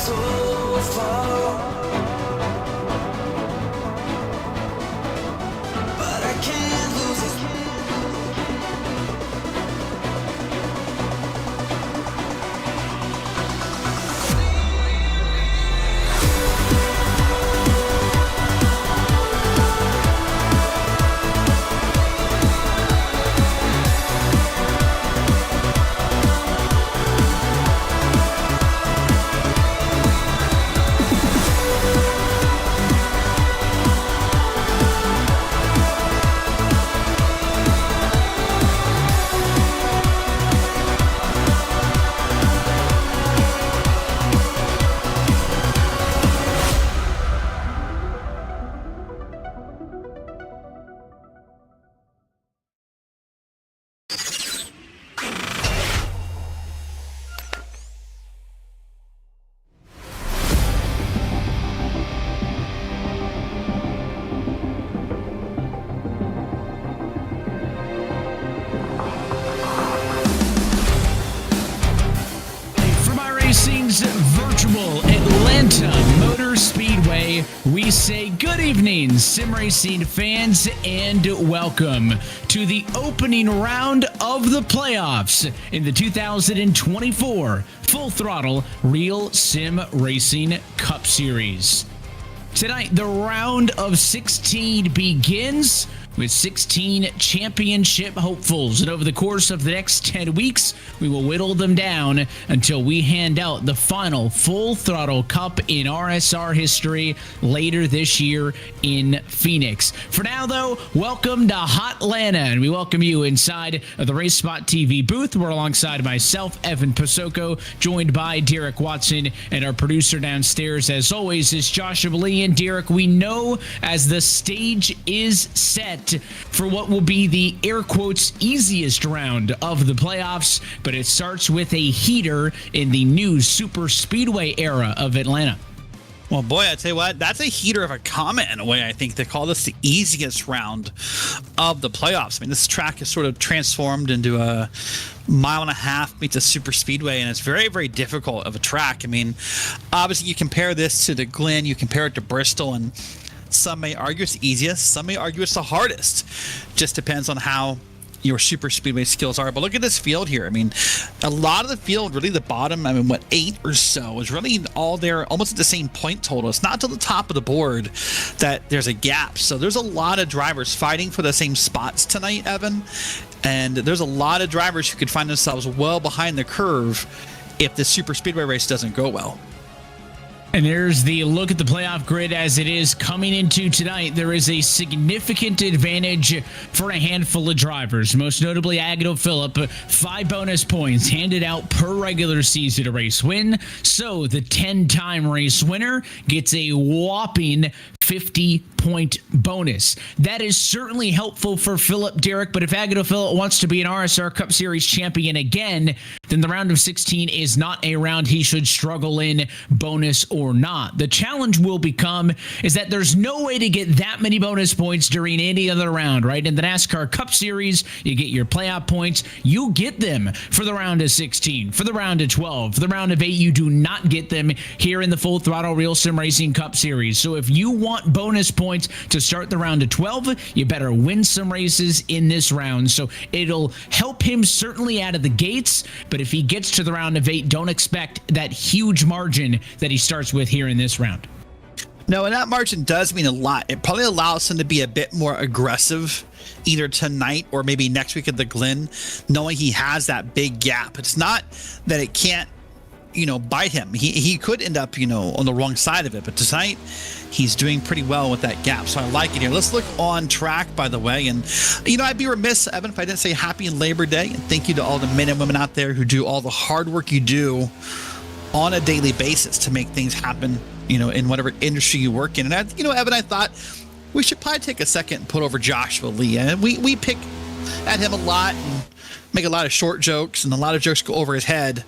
so far, but I can't lose it. iRacing's virtual Atlanta Motor Speedway, we say good evening, sim racing fans, and welcome to the opening round of the playoffs in the 2024 Full Throttle Real Sim Racing Cup Series. Tonight, the round of 16 begins with 16 championship hopefuls, and over the course of the next 10 weeks, we will whittle them down until we hand out the final Full Throttle Cup in RSR history later this year in Phoenix. For now, though, welcome to Hotlanta, and we welcome you inside of the RaceSpotTV booth. We're alongside myself, Evan Pasoko, joined by Derek Watson, and our producer downstairs, as always, is Joshua Lee. And Derek, we know as the stage is set for what will be the air quotes easiest round of the playoffs, but it starts with a heater in the new super speedway era of Atlanta. Well, boy, I tell you what, that's a heater of a comment in a way. I think they call this the easiest round of the playoffs. I mean, this track is sort of transformed into a mile-and-a-half meets a super speedway, and it's very, very difficult of a track. I mean, obviously, you compare this to the Glen, you compare it to Bristol, and some may argue it's the easiest, some may argue it's the hardest. Just depends on how your super speedway skills are. But look at this field here. I mean, a lot of the field, really the bottom, 8 or so, is really all there almost at the same point total. It's not till the top of the board that there's a gap. So there's a lot of drivers fighting for the same spots tonight, Evan. And there's a lot of drivers who could find themselves well behind the curve if the super speedway race doesn't go well. And there's the look at the playoff grid as it is coming into tonight. There is a significant advantage for a handful of drivers, most notably Agnew Phillip. 5 bonus points handed out per regular season race win. So the 10-time race winner gets a whopping 50-point bonus. That is certainly helpful for Phillip, Derek, but if Agnew Phillip wants to be an RSR Cup Series champion again, then the round of 16 is not a round he should struggle in, bonus or not. The challenge will become is that there's no way to get that many bonus points during any other round, right? In the NASCAR Cup Series, you get your playoff points. You get them for the round of 16, for the round of 12, for the round of 8. You do not get them here in the Full Throttle Real Sim Racing Cup Series. So if you want bonus points to start the round of 12, you better win some races in this round. So it'll help him certainly out of the gates, but if he gets to the round of 8, don't expect that huge margin that he starts with here in this round. No, and that margin does mean a lot. It probably allows him to be a bit more aggressive either tonight or maybe next week at the Glen, knowing he has that big gap. It's not that it can't, bite him. He could end up, on the wrong side of it, but tonight he's doing pretty well with that gap. So I like it here. Let's look on track, by the way. And, I'd be remiss, Evan, if I didn't say happy Labor Day. And thank you to all the men and women out there who do all the hard work you do on a daily basis to make things happen, in whatever industry you work in. And, Evan, I thought we should probably take a second and put over Joshua Lee. And we pick at him a lot and make a lot of short jokes, and a lot of jokes go over his head.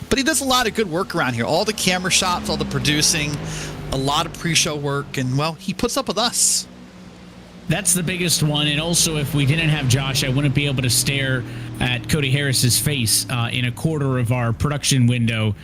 But he does a lot of good work around here. All the camera shots, all the producing, a lot of pre-show work, and, well, he puts up with us. That's the biggest one. And also, if we didn't have Josh, I wouldn't be able to stare at Cody Harris's face in a quarter of our production window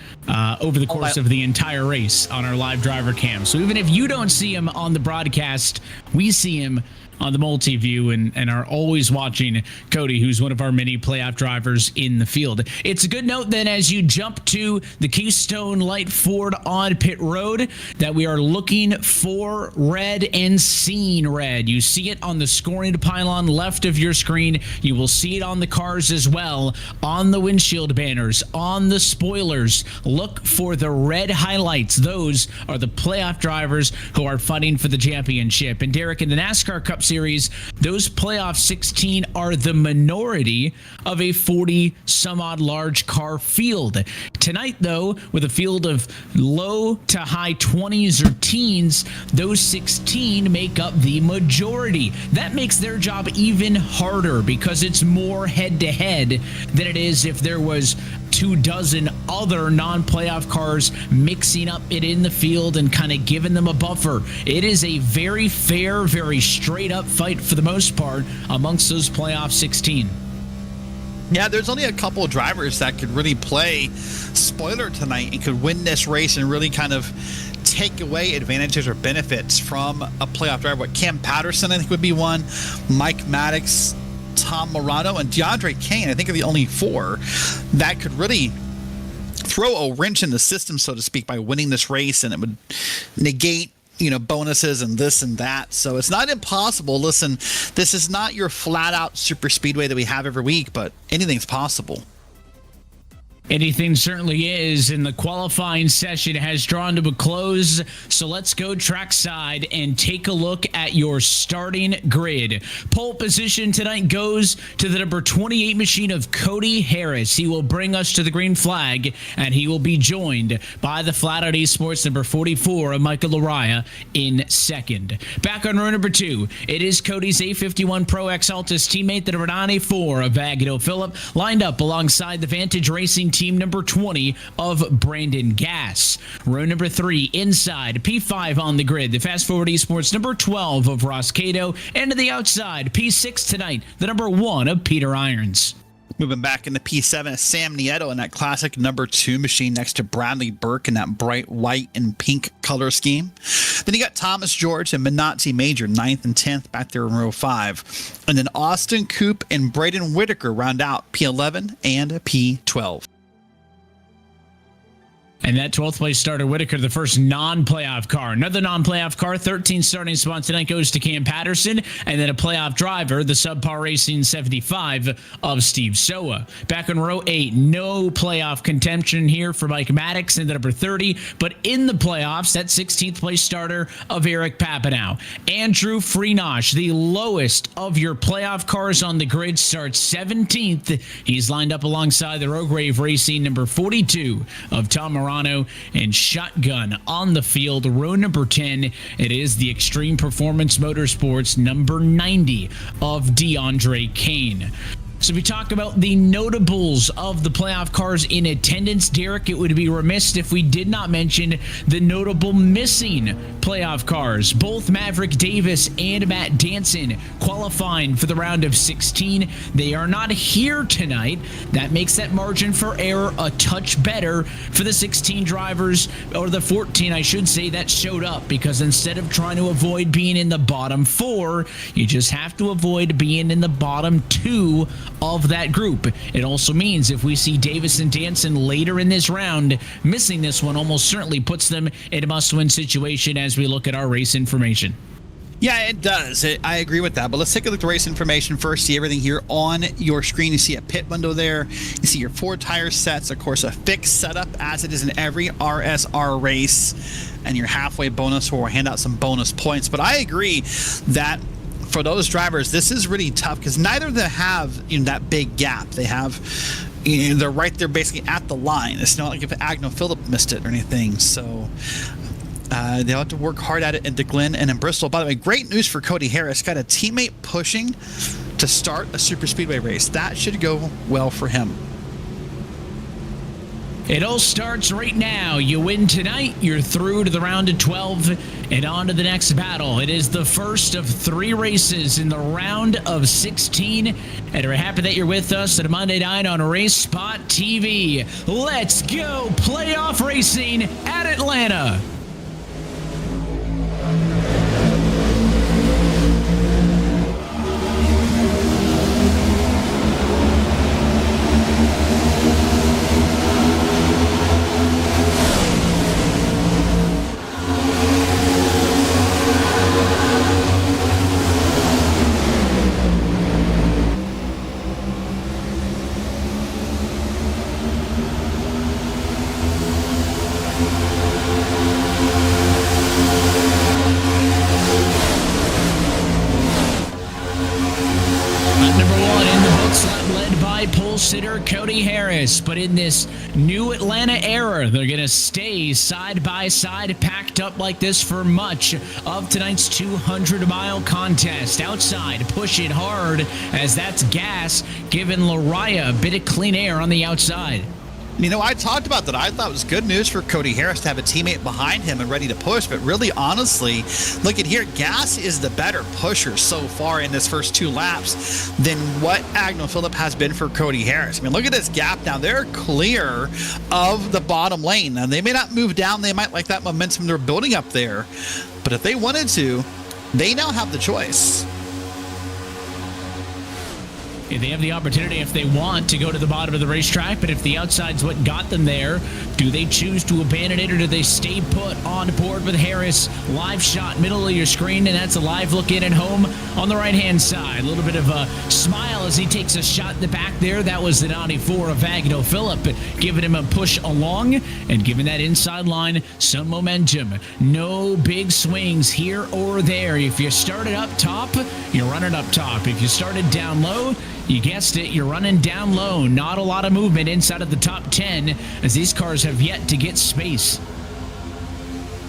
over the course of the entire race on our live driver cam. So even if you don't see him on the broadcast, we see him on the multi-view and are always watching Cody, who's one of our many playoff drivers in the field. It's a good note then as you jump to the Keystone Light Ford on pit road that we are looking for red and seeing red. You see it on the scoring pylon left of your screen. You will see it on the cars as well, on the windshield banners, on the spoilers. Look for the red highlights. Those are the playoff drivers who are fighting for the championship. And Derek, in the NASCAR Cup Series, those playoff 16 are the minority of a 40 some odd large car field. Tonight, though, with a field of low to high 20s or teens, those 16 make up the majority. That makes their job even harder because it's more head-to-head than it is if there was 24 other non-playoff cars mixing up it in the field and kind of giving them a buffer. It is a very fair, very straight-up fight for the most part amongst those playoff 16. Yeah, there's only a couple of drivers that could really play spoiler tonight and could win this race and really kind of take away advantages or benefits from a playoff driver. What Cam Patterson, I think, would be one. Mike Maddox, Tom Morano, and DeAndre Kane, I think, are the only four that could really throw a wrench in the system, so to speak, by winning this race, and it would negate, bonuses and this and that. So it's not impossible. Listen, this is not your flat out super speedway that we have every week, but anything's possible. Anything certainly is, and the qualifying session has drawn to a close, so let's go trackside and take a look at your starting grid. Pole position tonight goes to the number 28 machine of Cody Harris. He will bring us to the green flag, and he will be joined by the Flat Out Esports number 44 of Michael Lariah in second. Back on row number 2, it is Cody's A51 Pro X Altus teammate, the number 94 of Agnew Phillip, lined up alongside the Vantage Racing team number 20 of Brandon Gass. Row number 3 inside, P5 on the grid, the Fast Forward Esports number 12 of Ross Cato, and to the outside, P6 tonight, the number 1 of Peter Irons. Moving back into P7 is Sam Nieto in that classic number 2 machine next to Bradley Burke in that bright white and pink color scheme. Then you got Thomas George and Minazzi Major 9th and 10th back there in row 5. And then Austin Coop and Braden Whitaker round out P11 and P12. And that 12th place starter, Whitaker, the first non-playoff car. Another non-playoff car, 13 starting spot tonight goes to Cam Patterson. And then a playoff driver, the Subpar Racing 75 of Steve Soa. Back on row 8, no playoff contention here for Mike Maddox in the number 30. But in the playoffs, that 16th place starter of Eric Papineau. Andrew Freenosh, the lowest of your playoff cars on the grid, starts 17th. He's lined up alongside the Rograve Racing number 42 of Tom Morano, and shotgun on the field. Row number 10, it is the Extreme Performance Motorsports number 90 of DeAndre Kane. So if we talk about the notables of the playoff cars in attendance, Derek, it would be remiss if we did not mention the notable missing playoff cars. Both Maverick Davis and Matt Danson qualifying for the round of 16. They are not here tonight. That makes that margin for error a touch better for the 16 drivers, or the 14, I should say, that showed up, because instead of trying to avoid being in the bottom 4, you just have to avoid being in the bottom 2 of that group. It also means if we see Davis and Danson later in this round, missing this one almost certainly puts them in a must-win situation as we look at our race information. Yeah, it does. I agree with that. But let's take a look at the race information first. See everything here on your screen. You see a pit window there. You see your 4 tire sets. Of course, a fixed setup as it is in every RSR race. And your halfway bonus, where we'll hand out some bonus points. But I agree that for those drivers, this is really tough because neither of them have that big gap. They have, they're right there basically at the line. It's not like if Agnew Phillip missed it or anything. So they'll have to work hard at it into Glen and in Bristol. By the way, great news for Cody Harris. Got a teammate pushing to start a super speedway race. That should go well for him. It all starts right now. You win tonight, you're through to the round of 12 and on to the next battle. It is the first of 3 races in the round of 16. And we're happy that you're with us at Monday night on RaceSpotTV. Let's go playoff racing at Atlanta. Pole sitter Cody Harris, but in this new Atlanta era, they're going to stay side by side, packed up like this for much of tonight's 200-mile contest. Outside, push it hard as that's gas, giving Lariah a bit of clean air on the outside. You know, I talked about that. I thought it was good news for Cody Harris to have a teammate behind him and ready to push. But really, honestly, look at here. Gas is the better pusher so far in this first 2 laps than what Agnell Phillip has been for Cody Harris. I mean, look at this gap now. They're clear of the bottom lane. Now, they may not move down. They might like that momentum they're building up there. But if they wanted to, they now have the choice. They have the opportunity if they want to go to the bottom of the racetrack, but if the outside's what got them there, do they choose to abandon it or do they stay put on board with Harris? Live shot, middle of your screen, and that's a live look in at home on the right-hand side. A little bit of a smile as he takes a shot in the back there. That was the 94 of Agnell Phillip, giving him a push along and giving that inside line some momentum. No big swings here or there. If you started up top, you're running up top. If you started down low, you guessed it, you're running down low. Not a lot of movement inside of the top 10 as these cars have yet to get space.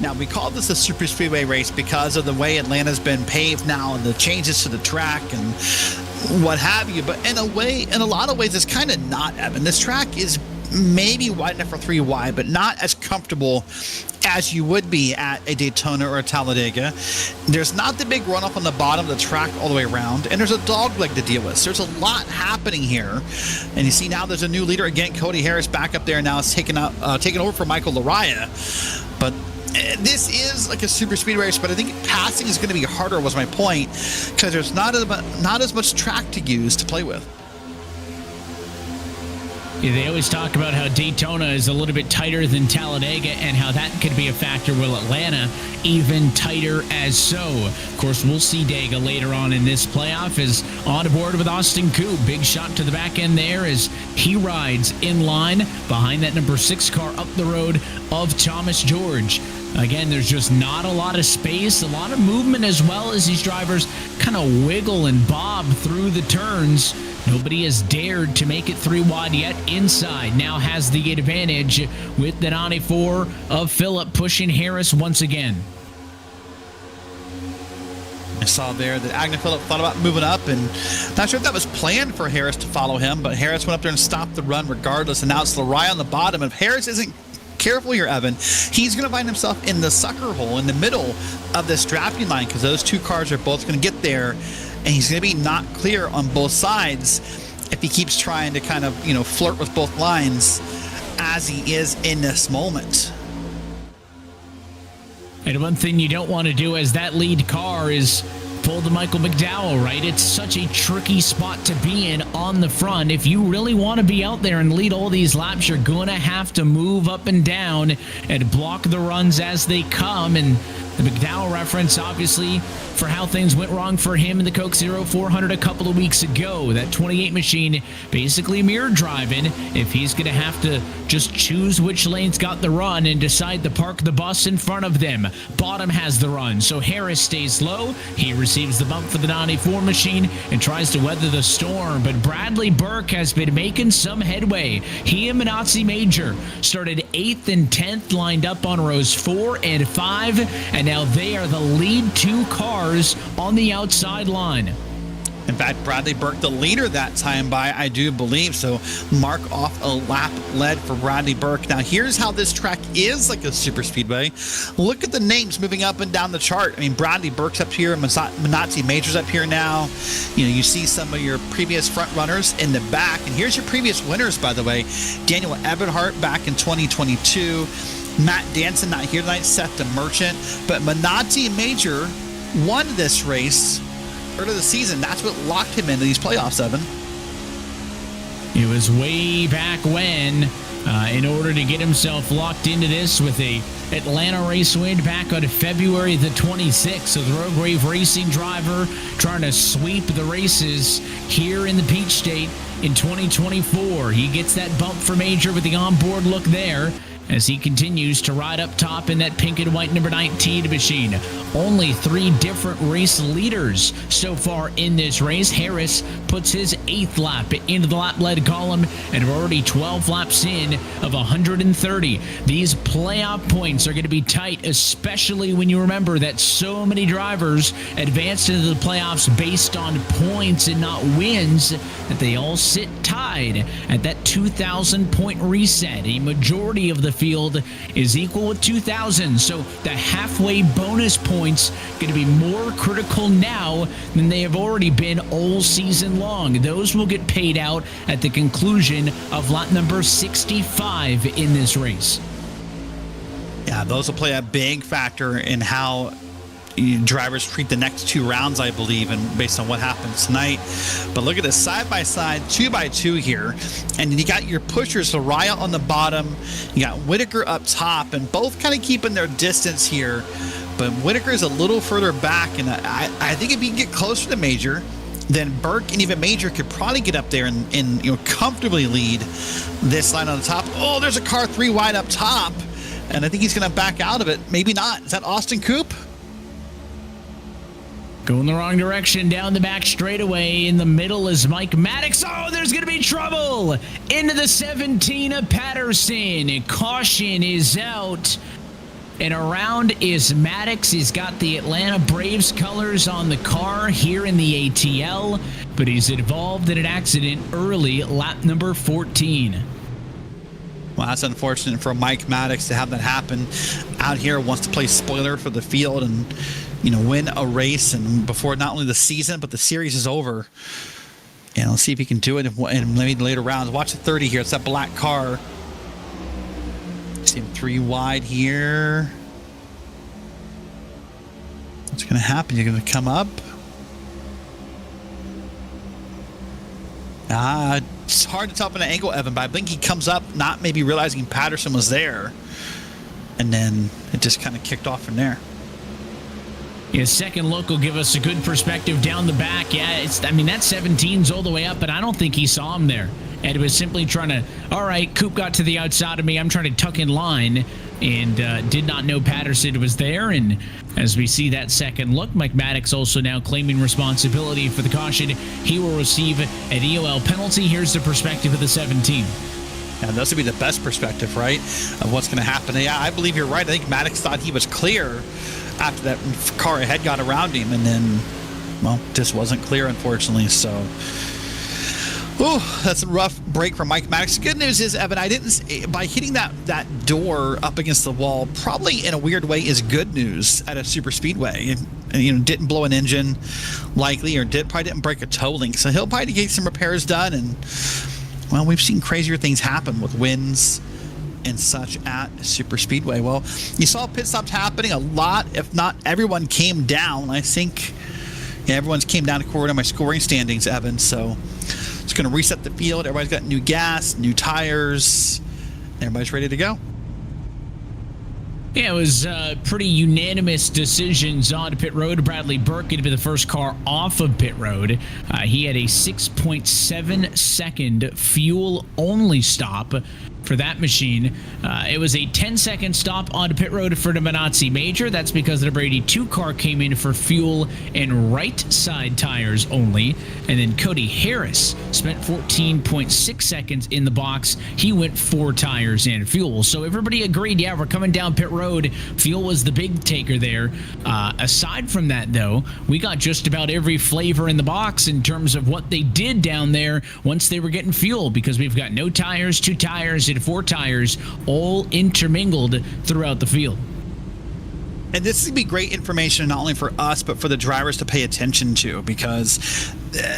Now, we call this a super speedway race because of the way Atlanta's been paved now and the changes to the track and what have you. But in a lot of ways, it's kind of not, Evan. This track is maybe wide enough for 3 wide, but not as comfortable as you would be at a Daytona or a Talladega. There's not the big runoff on the bottom of the track all the way around, and there's a dog leg to deal with. So there's a lot happening here. And you see now there's a new leader again. Cody Harris back up there now is taking over for Michael Lariah. But this is like a super speed race, but I think passing is going to be harder was my point because there's not as much track to use to play with. Yeah, they always talk about how Daytona is a little bit tighter than Talladega and how that could be a factor. Will Atlanta even tighter as so? Of course, we'll see Dega later on in this playoff is on board with Austin Coop. Big shot to the back end there as he rides in line behind that number 6 car up the road of Thomas George. Again, there's just not a lot of space, a lot of movement as well as these drivers kind of wiggle and bob through the turns. Nobody has dared to make it 3 wide yet. Inside now has the advantage with the 94 of Phillip pushing Harris once again. I saw there that Agnell Phillip thought about moving up, and not sure if that was planned for Harris to follow him, but Harris went up there and stopped the run regardless, and now it's Lariah on the bottom. If Harris isn't careful here, Evan, he's going to find himself in the sucker hole in the middle of this drafting line because those 2 cars are both going to get there. And he's going to be not clear on both sides if he keeps trying to kind of, flirt with both lines as he is in this moment. And one thing you don't want to do as that lead car is pull to Michael McDowell, right? It's such a tricky spot to be in on the front. If you really want to be out there and lead all these laps, you're going to have to move up and down and block the runs as they come. And the McDowell reference, obviously, for how things went wrong for him in the Coke Zero 400 a couple of weeks ago. That 28 machine basically mirror driving. If he's going to have to just choose which lane's got the run and decide to park the bus in front of them. Bottom has the run, so Harris stays low. He receives the bump for the 94 machine and tries to weather the storm. But Bradley Burke has been making some headway. He and Minazzi Major started 8th and 10th lined up on rows 4 and 5, and now they are the lead 2 cars on the outside line. In fact, Bradley Burke, the leader that time by, I do believe. So mark off a lap led for Bradley Burke. Now, here's how this track is like a super speedway. Look at the names moving up and down the chart. I mean, Bradley Burke's up here, Minazzi Major's up here now. You know, you see some of your previous front runners in the back. And here's your previous winners, by the way. Daniel Eberhardt back in 2022. Matt Danson not here tonight, Seth the Merchant. But Minazzi Major won this race early the season. That's what locked him into these playoffs, Evan. It was way back when, in order to get himself locked into this with a Atlanta race win back on February the 26th. So the Rograve Racing driver trying to sweep the races here in the Peach State in 2024. He gets that bump for Major with the onboard look there, as he continues to ride up top in that pink and white number 19 machine. Only 3 different race leaders so far in this race. Harris puts his 8th lap into the lap-led column, and we're already 12 laps in of 130. These playoff points are going to be tight, especially when you remember that so many drivers advanced into the playoffs based on points and not wins, that they all sit tied at that 2,000 point reset. A majority of the field is equal with 2,000, so the halfway bonus points going to be more critical now than they have already been all season long. Those will get paid out at the conclusion of lap number 65 in this race. Yeah, those will play a big factor in how drivers treat the next 2 rounds, I believe, and based on what happens tonight. But look at this side-by-side, 2x2 here. And you got your pushers, Soraya on the bottom. You got Whitaker up top, and both kind of keeping their distance here. But Whitaker's a little further back, and I think if he can get closer to Major, then Burke and even Major could probably get up there and comfortably lead this line on the top. Oh, there's a car 3 wide up top, and I think he's going to back out of it. Maybe not. Is that Austin Coop? Going the wrong direction down the back straightaway. In the middle is Mike Maddox. Oh, there's going to be trouble. Into the 17 of Patterson. Caution is out. And around is Maddox. He's got the Atlanta Braves colors on the car here in the ATL, but he's involved in an accident early, lap number 14. Well, that's unfortunate for Mike Maddox to have that happen out here. Wants to play spoiler for the field and, win a race, and before not only the season, but the series is over. And let's see if he can do it in maybe later rounds. Watch the 30 here. It's that black car. See him 3 wide here. What's going to happen? You're going to come up. It's hard to tell from an angle, Evan, but I think he comes up not maybe realizing Patterson was there. And then it just kind of kicked off from there. His second look will give us a good perspective down the back. Yeah, that 17's all the way up, but I don't think he saw him there. And it was simply trying to, all right, Coop got to the outside of me. I'm trying to tuck in line, and did not know Patterson was there. And as we see that second look, Mike Maddox also now claiming responsibility for the caution. He will receive an EOL penalty. Here's the perspective of the 17. And this would be the best perspective, right, of what's going to happen. Yeah, I believe you're right. I think Maddox thought he was clear after that car ahead got around him, and then, well, just wasn't clear, unfortunately. So, that's a rough break for Mike Maddox. Good news is, Evan, by hitting that door up against the wall, probably in a weird way is good news at a super speedway. And, didn't blow an engine, likely, or probably didn't break a toe link. So he'll probably get some repairs done, and, well, we've seen crazier things happen with wins and such at super speedway. Well, you saw pit stops happening a lot, if not everyone came down. I think everyone's came down according to my scoring standings, Evan. So it's going to reset the field. Everybody's got new gas, new tires. Everybody's ready to go. Yeah, it was pretty unanimous decisions on pit road. Bradley Burke going to be the first car off of pit road. He had a 6.7 second fuel only stop for that machine. It was a 10-second stop on pit road for the Minazzi Major. That's because the Brady 2 car came in for fuel and right side tires only. And then Cody Harris spent 14.6 seconds in the box. He went 4 tires and fuel. So everybody agreed, yeah, we're coming down pit road. Fuel was the big taker there. Aside from that, though, we got just about every flavor in the box in terms of what they did down there once they were getting fuel, because we've got no tires, 2 tires, and 4 tires all intermingled throughout the field. And this would be great information not only for us, but for the drivers to pay attention to, because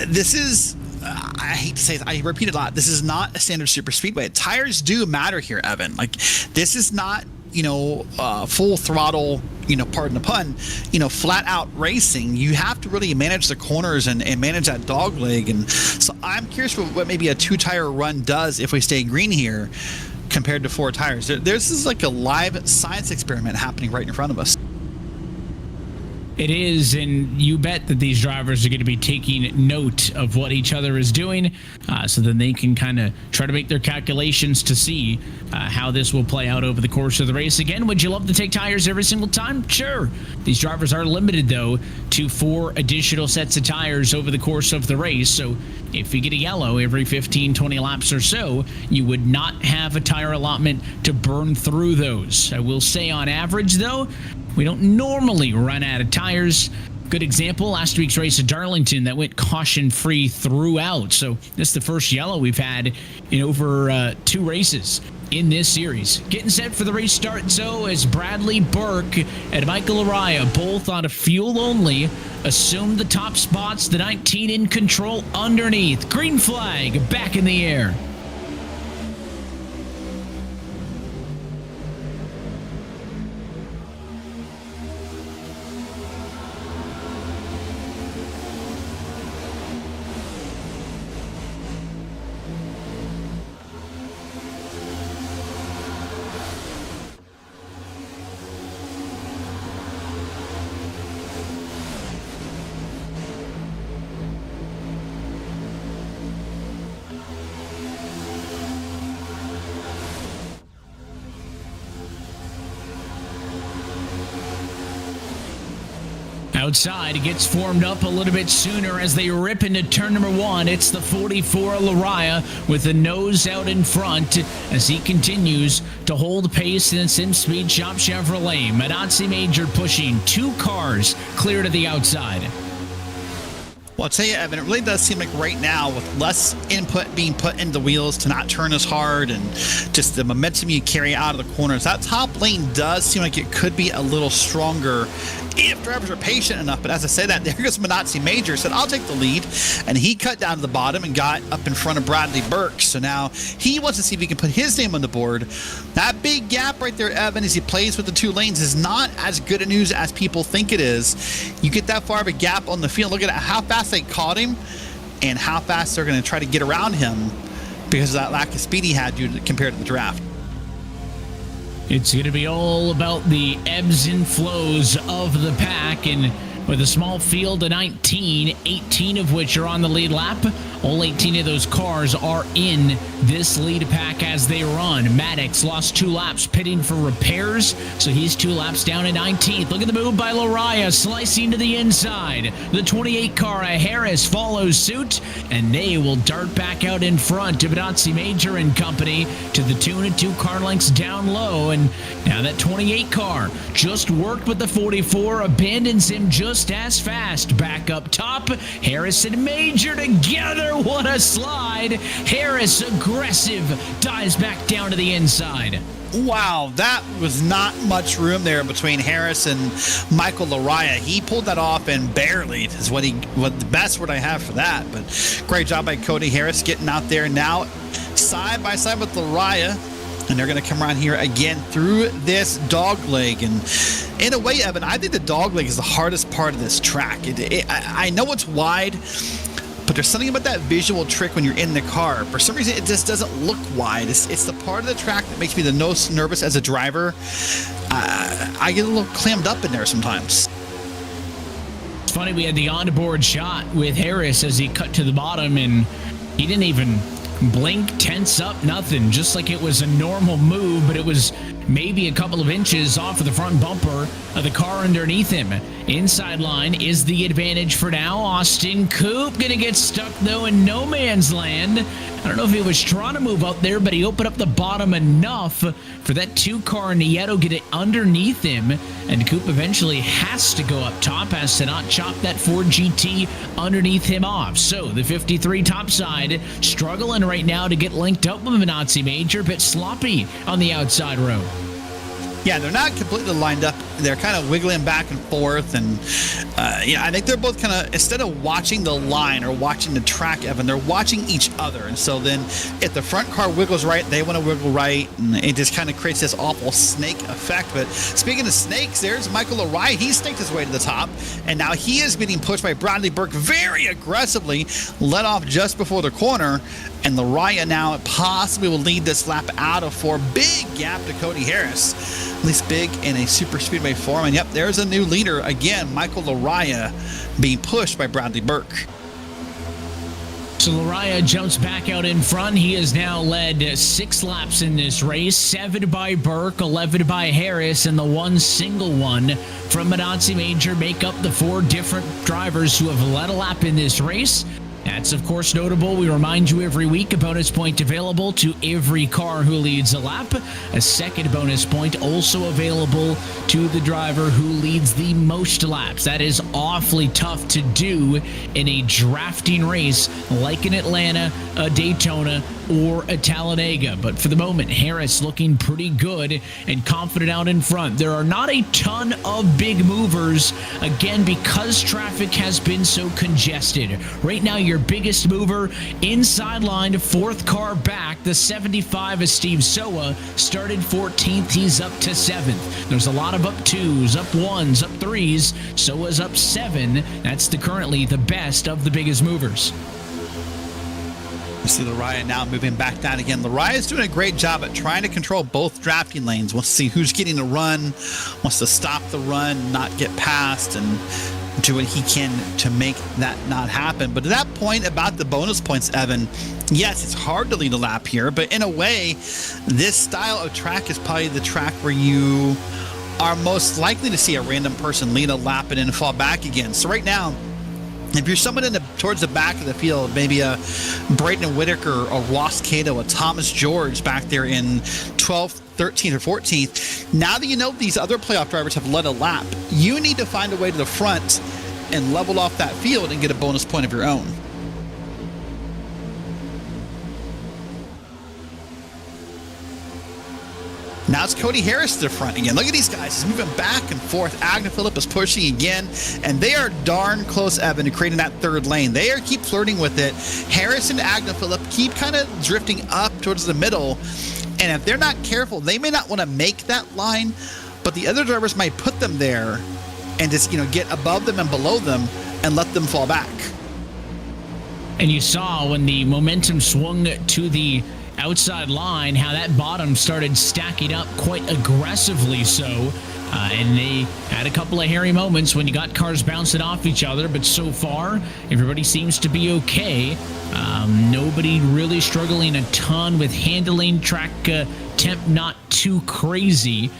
this is, I hate to say it, I repeat it a lot, this is not a standard super speedway. Tires do matter here, Evan. Like, this is not, full throttle, pardon the pun, flat out racing. You have to really manage the corners and manage that dog leg. And so I'm curious what maybe a 2-tire run does if we stay green here compared to 4 tires. This is like a live science experiment happening right in front of us. It is, and you bet that these drivers are going to be taking note of what each other is doing, so then they can kind of try to make their calculations to see how this will play out over the course of the race. Again, would you love to take tires every single time? Sure. These drivers are limited, though, to 4 additional sets of tires over the course of the race. So if you get a yellow every 15, 20 laps or so, you would not have a tire allotment to burn through those. I will say on average, though, we don't normally run out of tires. Good example, last week's race at Darlington that went caution-free throughout. So this is the first yellow we've had in over 2 races in this series. Getting set for the race start, so, as Bradley Burke and Michael Araya, both on a fuel only, assume the top spots, the 19 in control underneath. Green flag back in the air. Outside, it gets formed up a little bit sooner as they rip into turn number 1. It's the 44 Laraya with the nose out in front as he continues to hold pace in Sim Speed Shop Chevrolet. Minazzi Major pushing 2 cars clear to the outside. Well, I'll tell you, Evan, it really does seem like right now, with less input being put into the wheels to not turn as hard and just the momentum you carry out of the corners, that top lane does seem like it could be a little stronger if drivers are patient enough. But as I say that, there goes Minazzi Major, said, I'll take the lead. And he cut down to the bottom and got up in front of Bradley Burke. So now he wants to see if he can put his name on the board. That big gap right there, Evan, as he plays with the 2 lanes, is not as good a news as people think it is. You get that far of a gap on the field. Look at how fast they caught him and how fast they're going to try to get around him because of that lack of speed he had compared to the draft. It's going to be all about the ebbs and flows of the pack, and with a small field of 19, 18 of which are on the lead lap. All 18 of those cars are in this lead pack as they run. Maddox lost 2 laps pitting for repairs, so he's 2 laps down in 19th. Look at the move by Laraya, slicing to the inside. The 28 car, Harris, follows suit, and they will dart back out in front to Minazzi Major and company to the tune of 2 car lengths down low. And now that 28 car just worked with the 44, abandons him just as fast. Back up top, Harris and Major together. What a slide. Harris, aggressive, dives back down to the inside. Wow, that was not much room there between Harris and Michael Laraya. He pulled that off, and barely is what the best word I have for that. But great job by Cody Harris getting out there now side by side with Laraya. And they're going to come around here again through this dog leg. And in a way, Evan, I think the dog leg is the hardest part of this track. I know it's wide, but there's something about that visual trick when you're in the car. For some reason, it just doesn't look wide. It's the part of the track that makes me the most nervous as a driver. I get a little clammed up in there sometimes. It's funny, we had the onboard shot with Harris as he cut to the bottom, and he didn't even blink, tense up, nothing. Just like it was a normal move, but it was maybe a couple of inches off of the front bumper of the car underneath him. Inside line is the advantage for now. Austin Coop gonna get stuck, though, in no man's land. I don't know if he was trying to move up there, but he opened up the bottom enough for that 2-car Nieto get it underneath him, and Coop eventually has to go up top, has to not chop that Ford GT underneath him off. So the 53 topside struggling right now to get linked up with a Nazi Major, but sloppy on the outside row. Yeah, they're not completely lined up. They're kind of wiggling back and forth. And, I think they're both kind of, instead of watching the line or watching the track, Evan, they're watching each other. And so then if the front car wiggles right, they want to wiggle right. And it just kind of creates this awful snake effect. But speaking of snakes, there's Michael Lariah. He snaked his way to the top. And now he is being pushed by Bradley Burke very aggressively, let off just before the corner. And Lariah now possibly will lead this lap out of 4. Big gap to Cody Harris. At least big in a super speedway form. And yep, there's a new leader again, Michael Lariah, being pushed by Bradley Burke. So Lariah jumps back out in front. He has now led 6 laps in this race, 7 by Burke, 11 by Harris, and the one single one from Nazi Major make up the 4 different drivers who have led a lap in this race. That's, of course, notable. We remind you every week a bonus point available to every car who leads a lap. A second bonus point also available to the driver who leads the most laps. That is awfully tough to do in a drafting race like in Atlanta, a Daytona, or a Talladega. But for the moment, Harris looking pretty good and confident out in front. There are not a ton of big movers, again, because traffic has been so congested. Right now, your biggest mover inside line, 4th car back, the 75 is Steve Soa, started 14th, he's up to 7th. There's a lot of up 2s, up 1s, up 3s. Soa's up 7. That's currently the best of the biggest movers. You see Lariah now moving back down again. Lariah's doing a great job at trying to control both drafting lanes. Wants to see who's getting the run, wants to stop the run, not get past, and do what he can to make that not happen. But to that point about the bonus points, Evan, yes, it's hard to lead a lap here, but in a way, this style of track is probably the track where you are most likely to see a random person lead a lap and then fall back again. So right now, if you're someone towards the back of the field, maybe a Brayton Whitaker, a Ross Cato, a Thomas George back there in 12th, 13th, or 14th, now that you know these other playoff drivers have led a lap, you need to find a way to the front and level off that field and get a bonus point of your own. Now it's Cody Harris to the front again. Look at these guys. He's moving back and forth. Agnew Phillip is pushing again. And they are darn close, Evan, to creating that 3rd lane. They keep flirting with it. Harris and Agnew Phillip keep kind of drifting up towards the middle. And if they're not careful, they may not want to make that line, but the other drivers might put them there and just, get above them and below them and let them fall back. And you saw when the momentum swung to the outside line, how that bottom started stacking up quite aggressively so. And they had a couple of hairy moments when you got cars bouncing off each other, but so far, everybody seems to be okay. Nobody really struggling a ton with handling. Track temp not too crazy.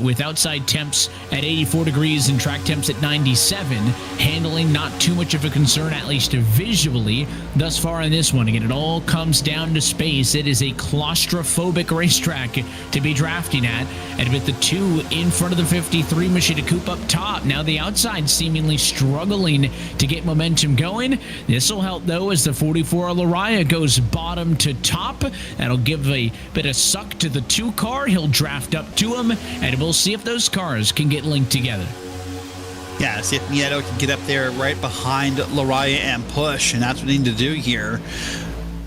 With outside temps at 84 degrees and track temps at 97. Handling not too much of a concern, at least visually, thus far in this one. Again, it all comes down to space. It is a claustrophobic racetrack to be drafting at. And with the 2 in front of the 53, Machida Coupe up top. Now the outside seemingly struggling to get momentum going. This will help, though, as the 44 Lariah goes bottom to top. That'll give a bit of suck to the 2 car. He'll draft up to him. And we'll see if those cars can get linked together. Yeah, see if Nieto can get up there right behind Lariah and push. And that's what we need to do here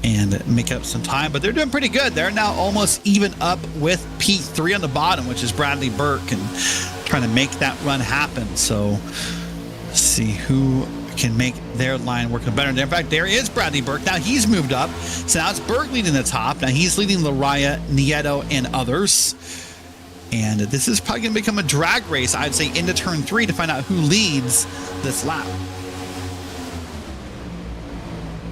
and make up some time. But they're doing pretty good. They're now almost even up with P3 on the bottom, which is Bradley Burke, and trying to make that run happen. So let's see who can make their line work better. In fact, there is Bradley Burke. Now he's moved up. So now it's Burke leading the top. Now he's leading Lariah, Nieto, and others. And this is probably going to become a drag race, I'd say, into turn 3 to find out who leads this lap.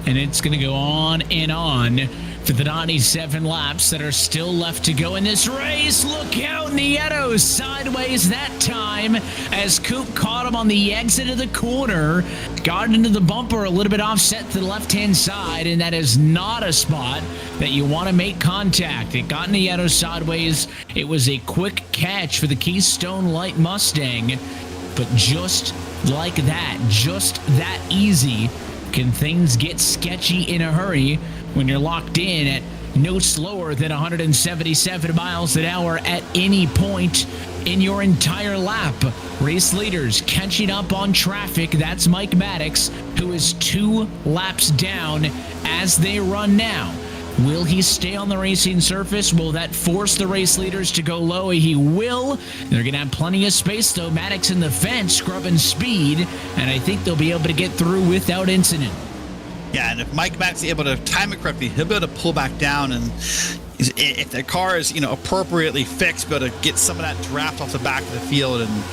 And it's going to go on and on for the 97 laps that are still left to go in this race. Look out, Nieto sideways that time as Coop caught him on the exit of the corner. Got into the bumper a little bit offset to the left-hand side, and that is not a spot that you want to make contact. It got Nieto sideways. It was a quick catch for the Keystone Light Mustang, but just like that, just that easy, can things get sketchy in a hurry when you're locked in at no slower than 177 miles an hour at any point in your entire lap. Race leaders catching up on traffic. That's Mike Maddox, who is 2 laps down as they run now. Will he stay on the racing surface? Will that force the race leaders to go low? He will. They're going to have plenty of space, though. Maddox in the fence, scrubbing speed, and I think they'll be able to get through without incident. Yeah, and if Mike Mack's able to time it correctly, he'll be able to pull back down, and if the car is, appropriately fixed, be able to get some of that draft off the back of the field and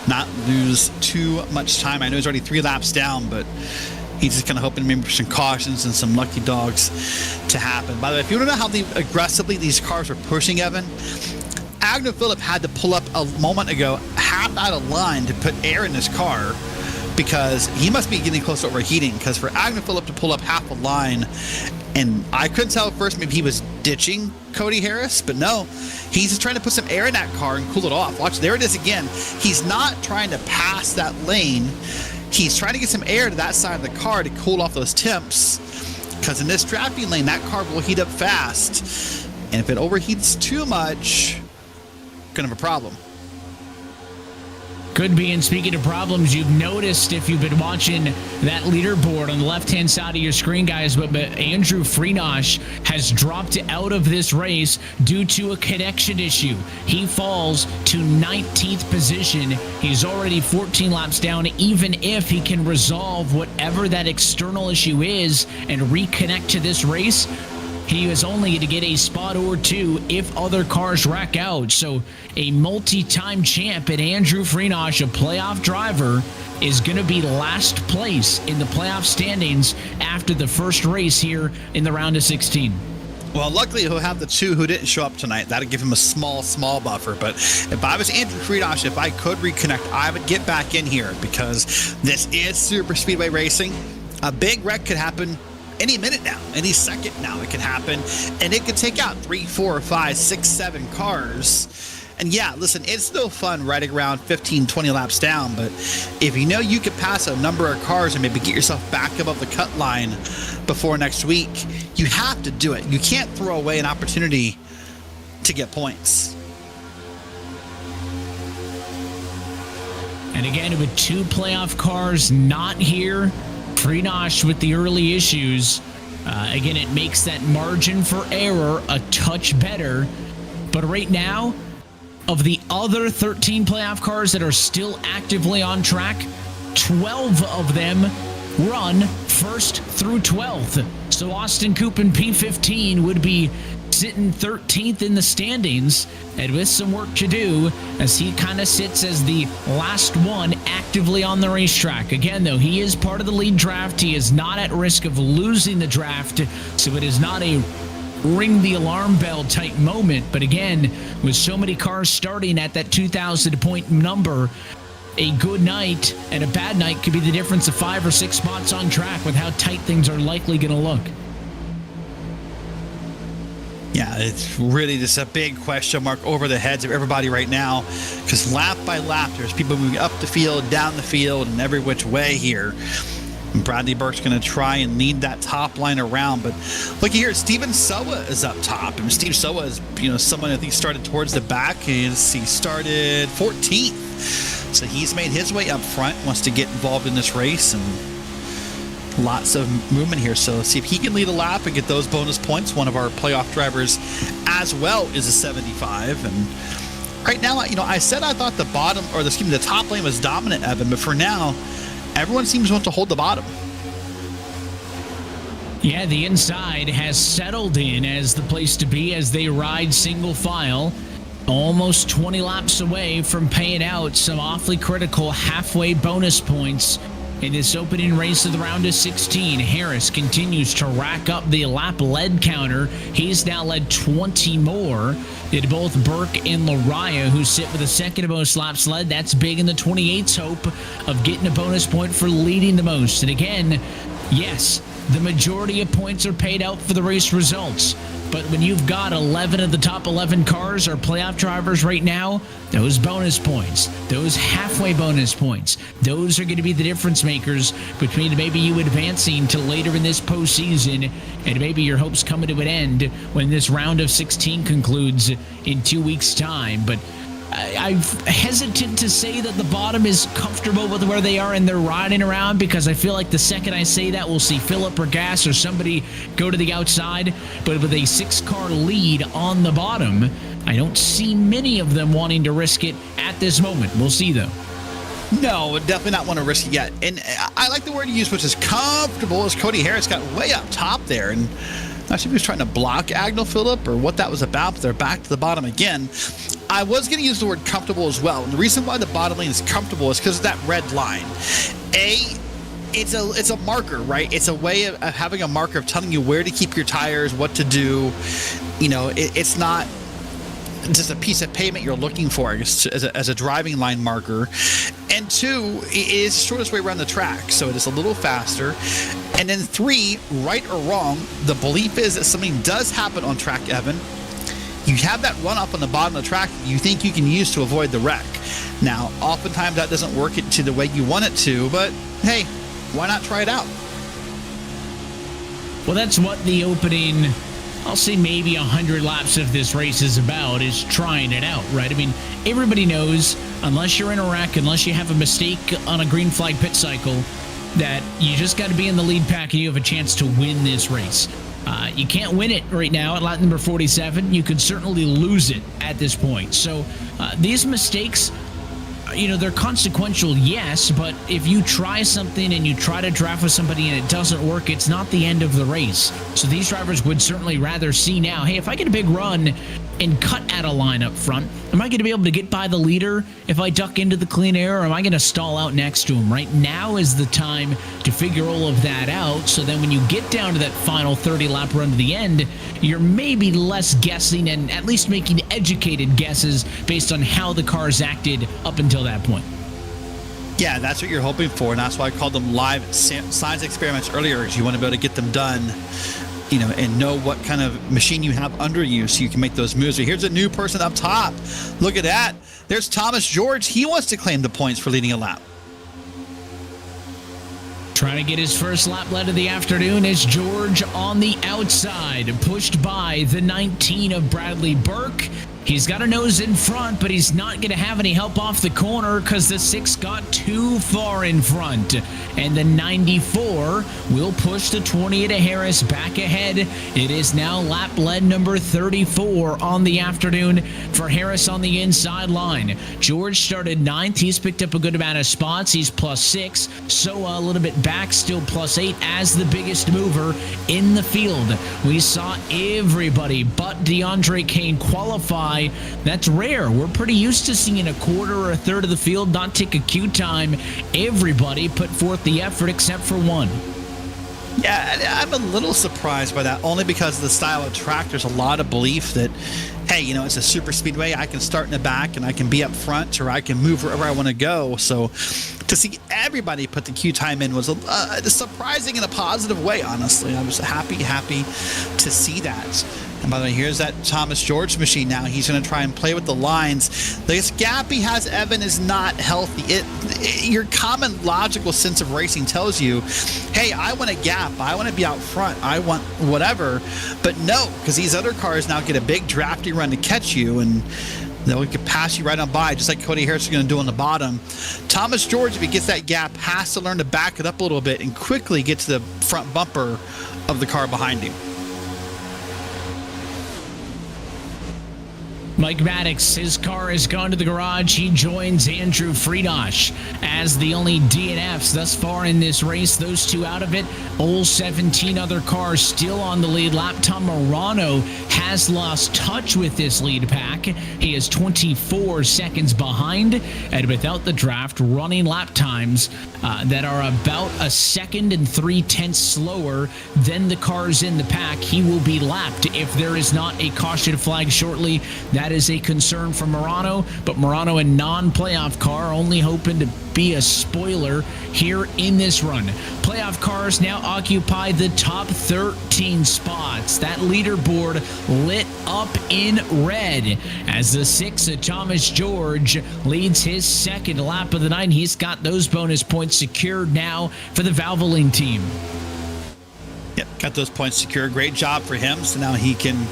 not lose too much time. I know he's already 3 laps down, but he's just kind of hoping maybe for some cautions and some lucky dogs to happen. By the way, if you want to know how aggressively these cars are pushing, Evan, Agnew Phillip had to pull up a moment ago half out of line to put air in his car, because he must be getting close to overheating, because for Agnew Phillip to pull up half a line, and I couldn't tell at first, maybe he was ditching Cody Harris, but no, he's just trying to put some air in that car and cool it off. Watch, there it is again. He's not trying to pass that lane. He's trying to get some air to that side of the car to cool off those temps, because in this drafting lane, that car will heat up fast, and if it overheats too much, gonna have a problem. Could be, and speaking of problems, you've noticed if you've been watching that leaderboard on the left-hand side of your screen, guys, but Andrew Freenosh has dropped out of this race due to a connection issue. He falls to 19th position. He's already 14 laps down. Even if he can resolve whatever that external issue is and reconnect to this race, he is only to get a spot or 2 if other cars rack out. So a multi-time champ at Andrew Freenosh, a playoff driver, is going to be last place in the playoff standings after the first race here in the round of 16. Well, luckily he'll have the 2 who didn't show up tonight. That'll give him a small buffer. But if I was Andrew Freenosh, if I could reconnect, I would get back in here, because this is super speedway racing. A big wreck could happen any minute now, any second now it could happen, and it could take out 3, 4, 5, 6, 7 cars. And yeah, listen, it's no fun riding around 15, 20 laps down, but if you know you could pass a number of cars and maybe get yourself back above the cut line before next week, you have to do it. You can't throw away an opportunity to get points. And again, with 2 playoff cars not here, Freenosh with the early issues. Again, it makes that margin for error a touch better. But right now, of the other 13 playoff cars that are still actively on track, 12 of them run 1st through 12th. So Austin Coop in P15 would be sitting 13th in the standings, and with some work to do as he kind of sits as the last one actively on the racetrack. Again, though, he is part of the lead draft. He is not at risk of losing the draft, so it is not a ring the alarm bell type moment. But again, with so many cars starting at that 2,000 point number, a good night and a bad night could be the difference of 5 or 6 spots on track with how tight things are likely going to look. Yeah, it's really just a big question mark over the heads of everybody right now, because lap by lap, there's people moving up the field, down the field, and every which way here. And Bradley Burke's going to try and lead that top line around, but look here, Steven Sowa is up top, and Steve Sowa is, someone I think started towards the back. He started 14th, so he's made his way up front, wants to get involved in this race, and lots of movement here. So let's see if he can lead a lap and get those bonus points. One of our playoff drivers as well is a 75. And right now, I said I thought the top lane was dominant, Evan, but for now, everyone seems to want to hold the bottom. Yeah, the inside has settled in as the place to be as they ride single file. Almost 20 laps away from paying out some awfully critical halfway bonus points In this opening race of the round of 16, Harris continues to rack up the lap lead counter. He's now led 20 more. Did both Burke and Lariah, who sit with the second most laps led. That's big in the 28's hope of getting a bonus point for leading the most. And again, yes, the majority of points are paid out for the race results. But when you've got 11 of the top 11 cars are playoff drivers right now, those bonus points, those halfway bonus points, those are going to be the difference makers between maybe you advancing to later in this postseason and maybe your hopes coming to an end when this round of 16 concludes in 2 weeks' time. But I'm hesitant to say that the bottom is comfortable with where they are and they're riding around, because I feel like the second I say that, we'll see Phillip or Gas or somebody go to the outside. But with a 6-car lead on the bottom, I don't see many of them wanting to risk it at this moment. We'll see, though. No, definitely not want to risk it yet. And I like the word you used, which is comfortable, as Cody Harris got way up top there. And not sure if he was trying to block Agnell Phillip or what that was about, but they're back to the bottom again. I was going to use the word comfortable as well. And the reason why the bottom lane is comfortable is because of that red line. It's a marker, right? It's a way of having a marker of telling you where to keep your tires, what to do. You know, it's not just a piece of pavement you're looking for as a driving line marker. And 2, it is the shortest way around the track, so it is a little faster. And then 3, right or wrong, the belief is that something does happen on track, Evan. You have that run up on the bottom of the track you think you can use to avoid the wreck. Now, oftentimes that doesn't work it to the way you want it to, but hey, why not try it out? Well, that's what the opening, I'll say maybe 100 laps of this race is about, is trying it out, right? I mean, everybody knows, unless you're in a wreck, unless you have a mistake on a green flag pit cycle, that you just got to be in the lead pack and you have a chance to win this race. You can't win it right now at lap number 47. You could certainly lose it at this point. So these mistakes, you know, they're consequential, yes, but if you try something and you try to draft with somebody and it doesn't work, it's not the end of the race. So these drivers would certainly rather see now, hey, if I get a big run and cut at a line up front, am I going to be able to get by the leader if I duck into the clean air, or am I going to stall out next to him? Right now is the time to figure all of that out, so then when you get down to that final 30-lap run to the end, you're maybe less guessing and at least making educated guesses based on how the cars acted up until that point. Yeah, that's what you're hoping for, and that's why I called them live science experiments earlier, is you want to be able to get them done, you know, and know what kind of machine you have under you so you can make those moves. So here's a new person up top. Look at that. There's Thomas George. He wants to claim the points for leading a lap. Trying to get his first lap led of the afternoon is George on the outside, pushed by the 19 of Bradley Burke. He's got a nose in front, but he's not going to have any help off the corner because the 6 got too far in front. And the 94 will push the 20 to Harris back ahead. It is now lap lead number 34 on the afternoon for Harris on the inside line. George started 9th. He's picked up a good amount of spots. He's +6. So a little bit back, still +8 as the biggest mover in the field. We saw everybody but DeAndre Kane qualify. That's rare. We're pretty used to seeing a quarter or a third of the field not take a queue time. Everybody put forth the effort except for one. Yeah, I'm a little surprised by that, only because of the style of track. There's a lot of belief that, hey, you know, it's a super speedway. I can start in the back and I can be up front, or I can move wherever I want to go. So to see everybody put the queue time in was surprising in a positive way, honestly. I was happy to see that. And by the way, here's that Thomas George machine now. He's going to try and play with the lines. This gap he has, Evan, is not healthy. Your common logical sense of racing tells you, hey, I want a gap. I want to be out front. I want whatever. But no, because these other cars now get a big drafty run to catch you, and they'll pass you right on by, just like Cody Harris is going to do on the bottom. Thomas George, if he gets that gap, has to learn to back it up a little bit and quickly get to the front bumper of the car behind him. Mike Maddox, his car has gone to the garage. He joins Andrew Friedosh as the only DNFs thus far in this race. Those two out of it. All 17 other cars still on the lead lap. Tom Morano has lost touch with this lead pack. He is 24 seconds behind, and without the draft, running lap times that are about a second and 3/10 slower than the cars in the pack. He will be lapped if there is not a caution flag shortly. That is a concern for Morano, but Morano, a non-playoff car, only hoping to be a spoiler here in this run. Playoff cars now occupy the top 13 spots. That leaderboard lit up in red as the 6 Thomas George leads his second lap of the night. He's got those bonus points secured now for the Valvoline team. Yep, got those points secured. Great job for him. So now he can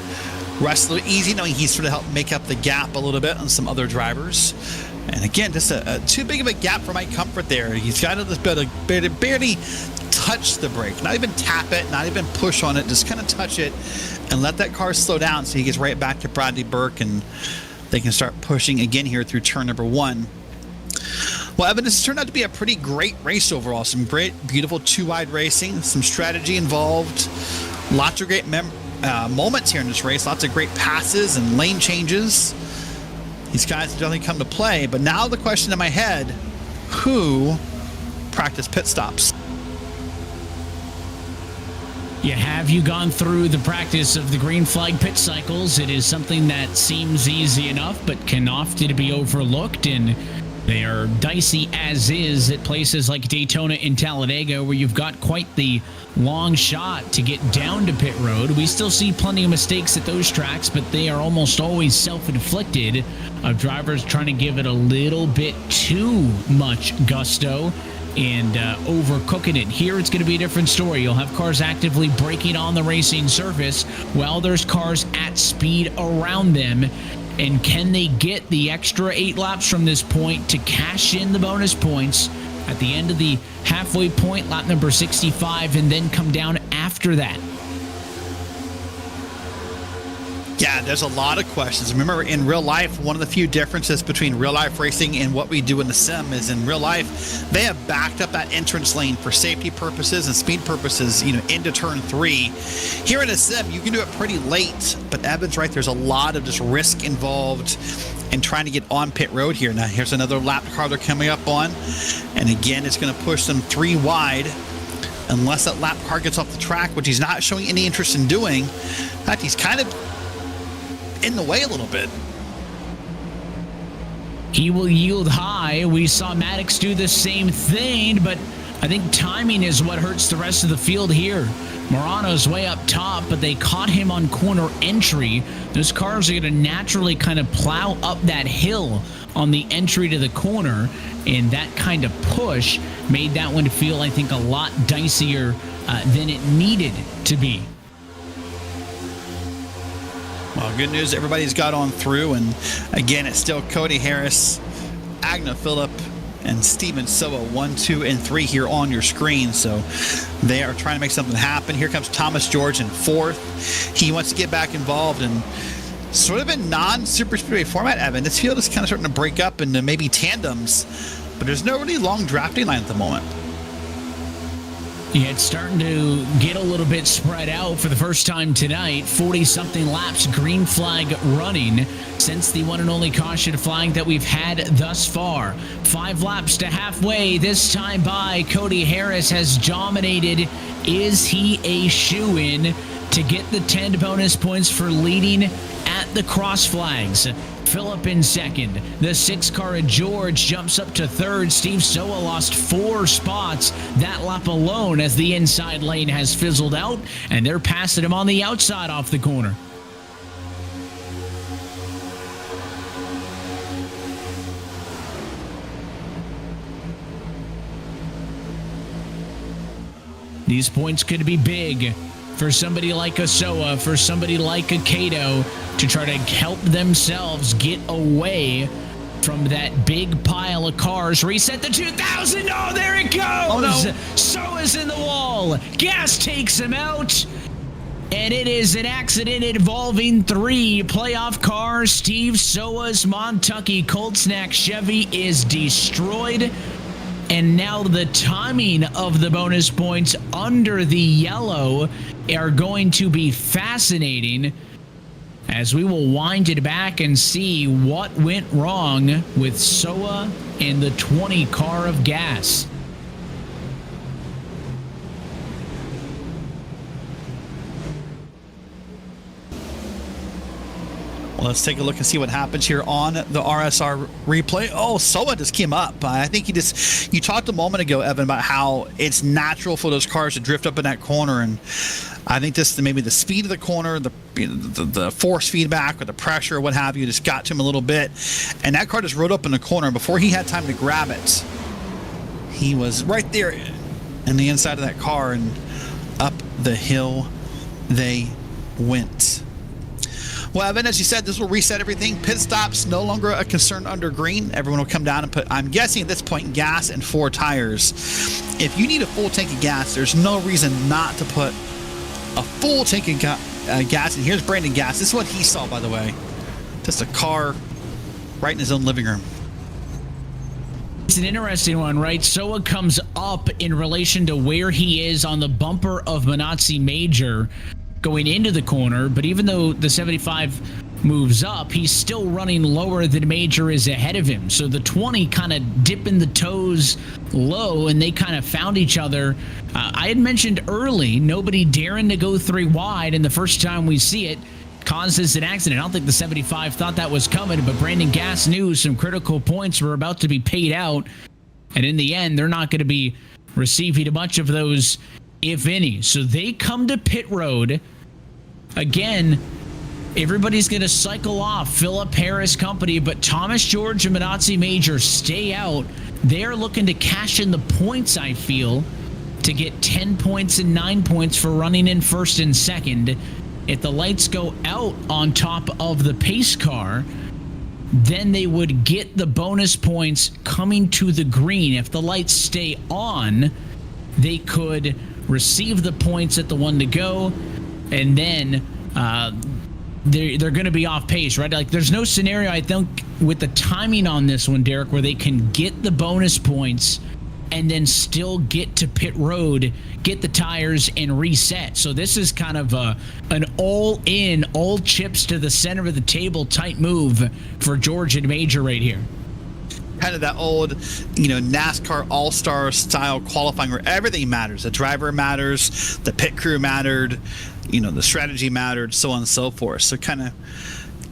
rest a little easy, knowing he's sort of helped make up the gap a little bit on some other drivers. And again, just a too big of a gap for Mike Comfort there. He's got to barely touch the brake, not even tap it, not even push on it, just kind of touch it and let that car slow down so he gets right back to Bradley Burke and they can start pushing again here through turn number 1. Well, Evan, this has turned out to be a pretty great race overall. Some great, beautiful two-wide racing, some strategy involved, lots of great moments here in this race, lots of great passes and lane changes. These guys have definitely come to play, but now the question in my head, who practiced pit stops? Yeah, have you gone through the practice of the green flag pit cycles? It is something that seems easy enough, but can often be overlooked, and they are dicey as is at places like Daytona and Talladega, where you've got quite the long shot to get down to pit road. We still see plenty of mistakes at those tracks, but they are almost always self-inflicted of drivers trying to give it a little bit too much gusto and overcooking it. Here it's going to be a different story. You'll have cars actively braking on the racing surface while there's cars at speed around them. And can they get the extra 8 laps from this point to cash in the bonus points at the end of the halfway point, lap number 65, and then come down after that? Yeah, there's a lot of questions. Remember, in real life, one of the few differences between real life racing and what we do in the sim is in real life, they have backed up that entrance lane for safety purposes and speed purposes, into turn 3. Here in a sim, you can do it pretty late, but Evan's right, there's a lot of just risk involved in trying to get on pit road here. Now, here's another lap car they're coming up on, and again, it's going to push them 3 wide unless that lap car gets off the track, which he's not showing any interest in doing. In fact, he's kind of in the way a little bit. He will yield high. We saw Maddox do the same thing, but I think timing is what hurts the rest of the field here. Morano's way up top, but they caught him on corner entry. Those cars are going to naturally kind of plow up that hill on the entry to the corner, and that kind of push made that one feel, I think, a lot dicier than it needed to be. Well, good news, everybody's got on through, and again, it's still Cody Harris, Agna Phillip, and Steven Soa, 1, 2, and 3 here on your screen. So they are trying to make something happen. Here comes Thomas George in 4th. He wants to get back involved in sort of a non-super speedway format, Evan. This field is kind of starting to break up into maybe tandems, but there's no really long drafting line at the moment. Yeah, it's starting to get a little bit spread out for the first time tonight. 40-something laps, green flag running since the one and only caution flag that we've had thus far. 5 laps to halfway. This time by Cody Harris has dominated. Is he a shoo-in to get the 10 bonus points for leading at the cross flags? Phillip in second. The 6 car of George jumps up to 3rd. Steve Soa lost 4 spots that lap alone as the inside lane has fizzled out, and they're passing him on the outside off the corner. These points could be big for somebody like a Soa, for somebody like a Cato, to try to help themselves get away from that big pile of cars. Reset the 2000. Oh, there it goes. Oh, no. Soa's in the wall. Gas takes him out. And it is an accident involving 3 playoff cars. Steve Soa's Montucky Cold Snack Chevy is destroyed. And now the timing of the bonus points under the yellow are going to be fascinating, as we will wind it back and see what went wrong with Soa and the 20 car of gas. Well, let's take a look and see what happens here on the RSR replay. Oh, Soa just came up. I think you talked a moment ago, Evan, about how it's natural for those cars to drift up in that corner. And I think this maybe the speed of the corner, the force feedback or the pressure or what have you just got to him a little bit. And that car just rode up in the corner. And before he had time to grab it, he was right there in the inside of that car, and up the hill they went. Well, Evan, as you said, this will reset everything. Pit stops no longer a concern under green. Everyone will come down and put, I'm guessing at this point, gas and 4 tires. If you need a full tank of gas, there's no reason not to put a full tank of gas. And here's Brandon Gas. This is what he saw, by the way. Just a car right in his own living room. It's an interesting one, right? Soa comes up in relation to where he is on the bumper of Minazzi Major going into the corner, but even though the 75 moves up, he's still running lower than Major is ahead of him. So the 20 kind of dipping the toes low, and they kind of found each other. I had mentioned early, nobody daring to go 3 wide, and the first time we see it causes an accident. I don't think the 75 thought that was coming, but Brandon Gas knew some critical points were about to be paid out, and in the end, they're not going to be receiving much of those, if any. So they come to pit road. Again, everybody's going to cycle off Philip Harris company, but Thomas George and Minazzi Major stay out. They're looking to cash in the points, I feel, to get 10 points and 9 points for running in first and second. If the lights go out on top of the pace car, then they would get the bonus points coming to the green. If the lights stay on, they could receive the points at the 1 to go, and then they're going to be off pace, right? Like, there's no scenario, I think, with the timing on this one, Derek, where they can get the bonus points and then still get to pit road, get the tires, and reset. So this is kind of an all-in, all chips to the center of the table type move for George and Major right here. Kind of that old, NASCAR all-star style qualifying where everything matters. The driver matters, the pit crew mattered, the strategy mattered, so on and so forth. So kind of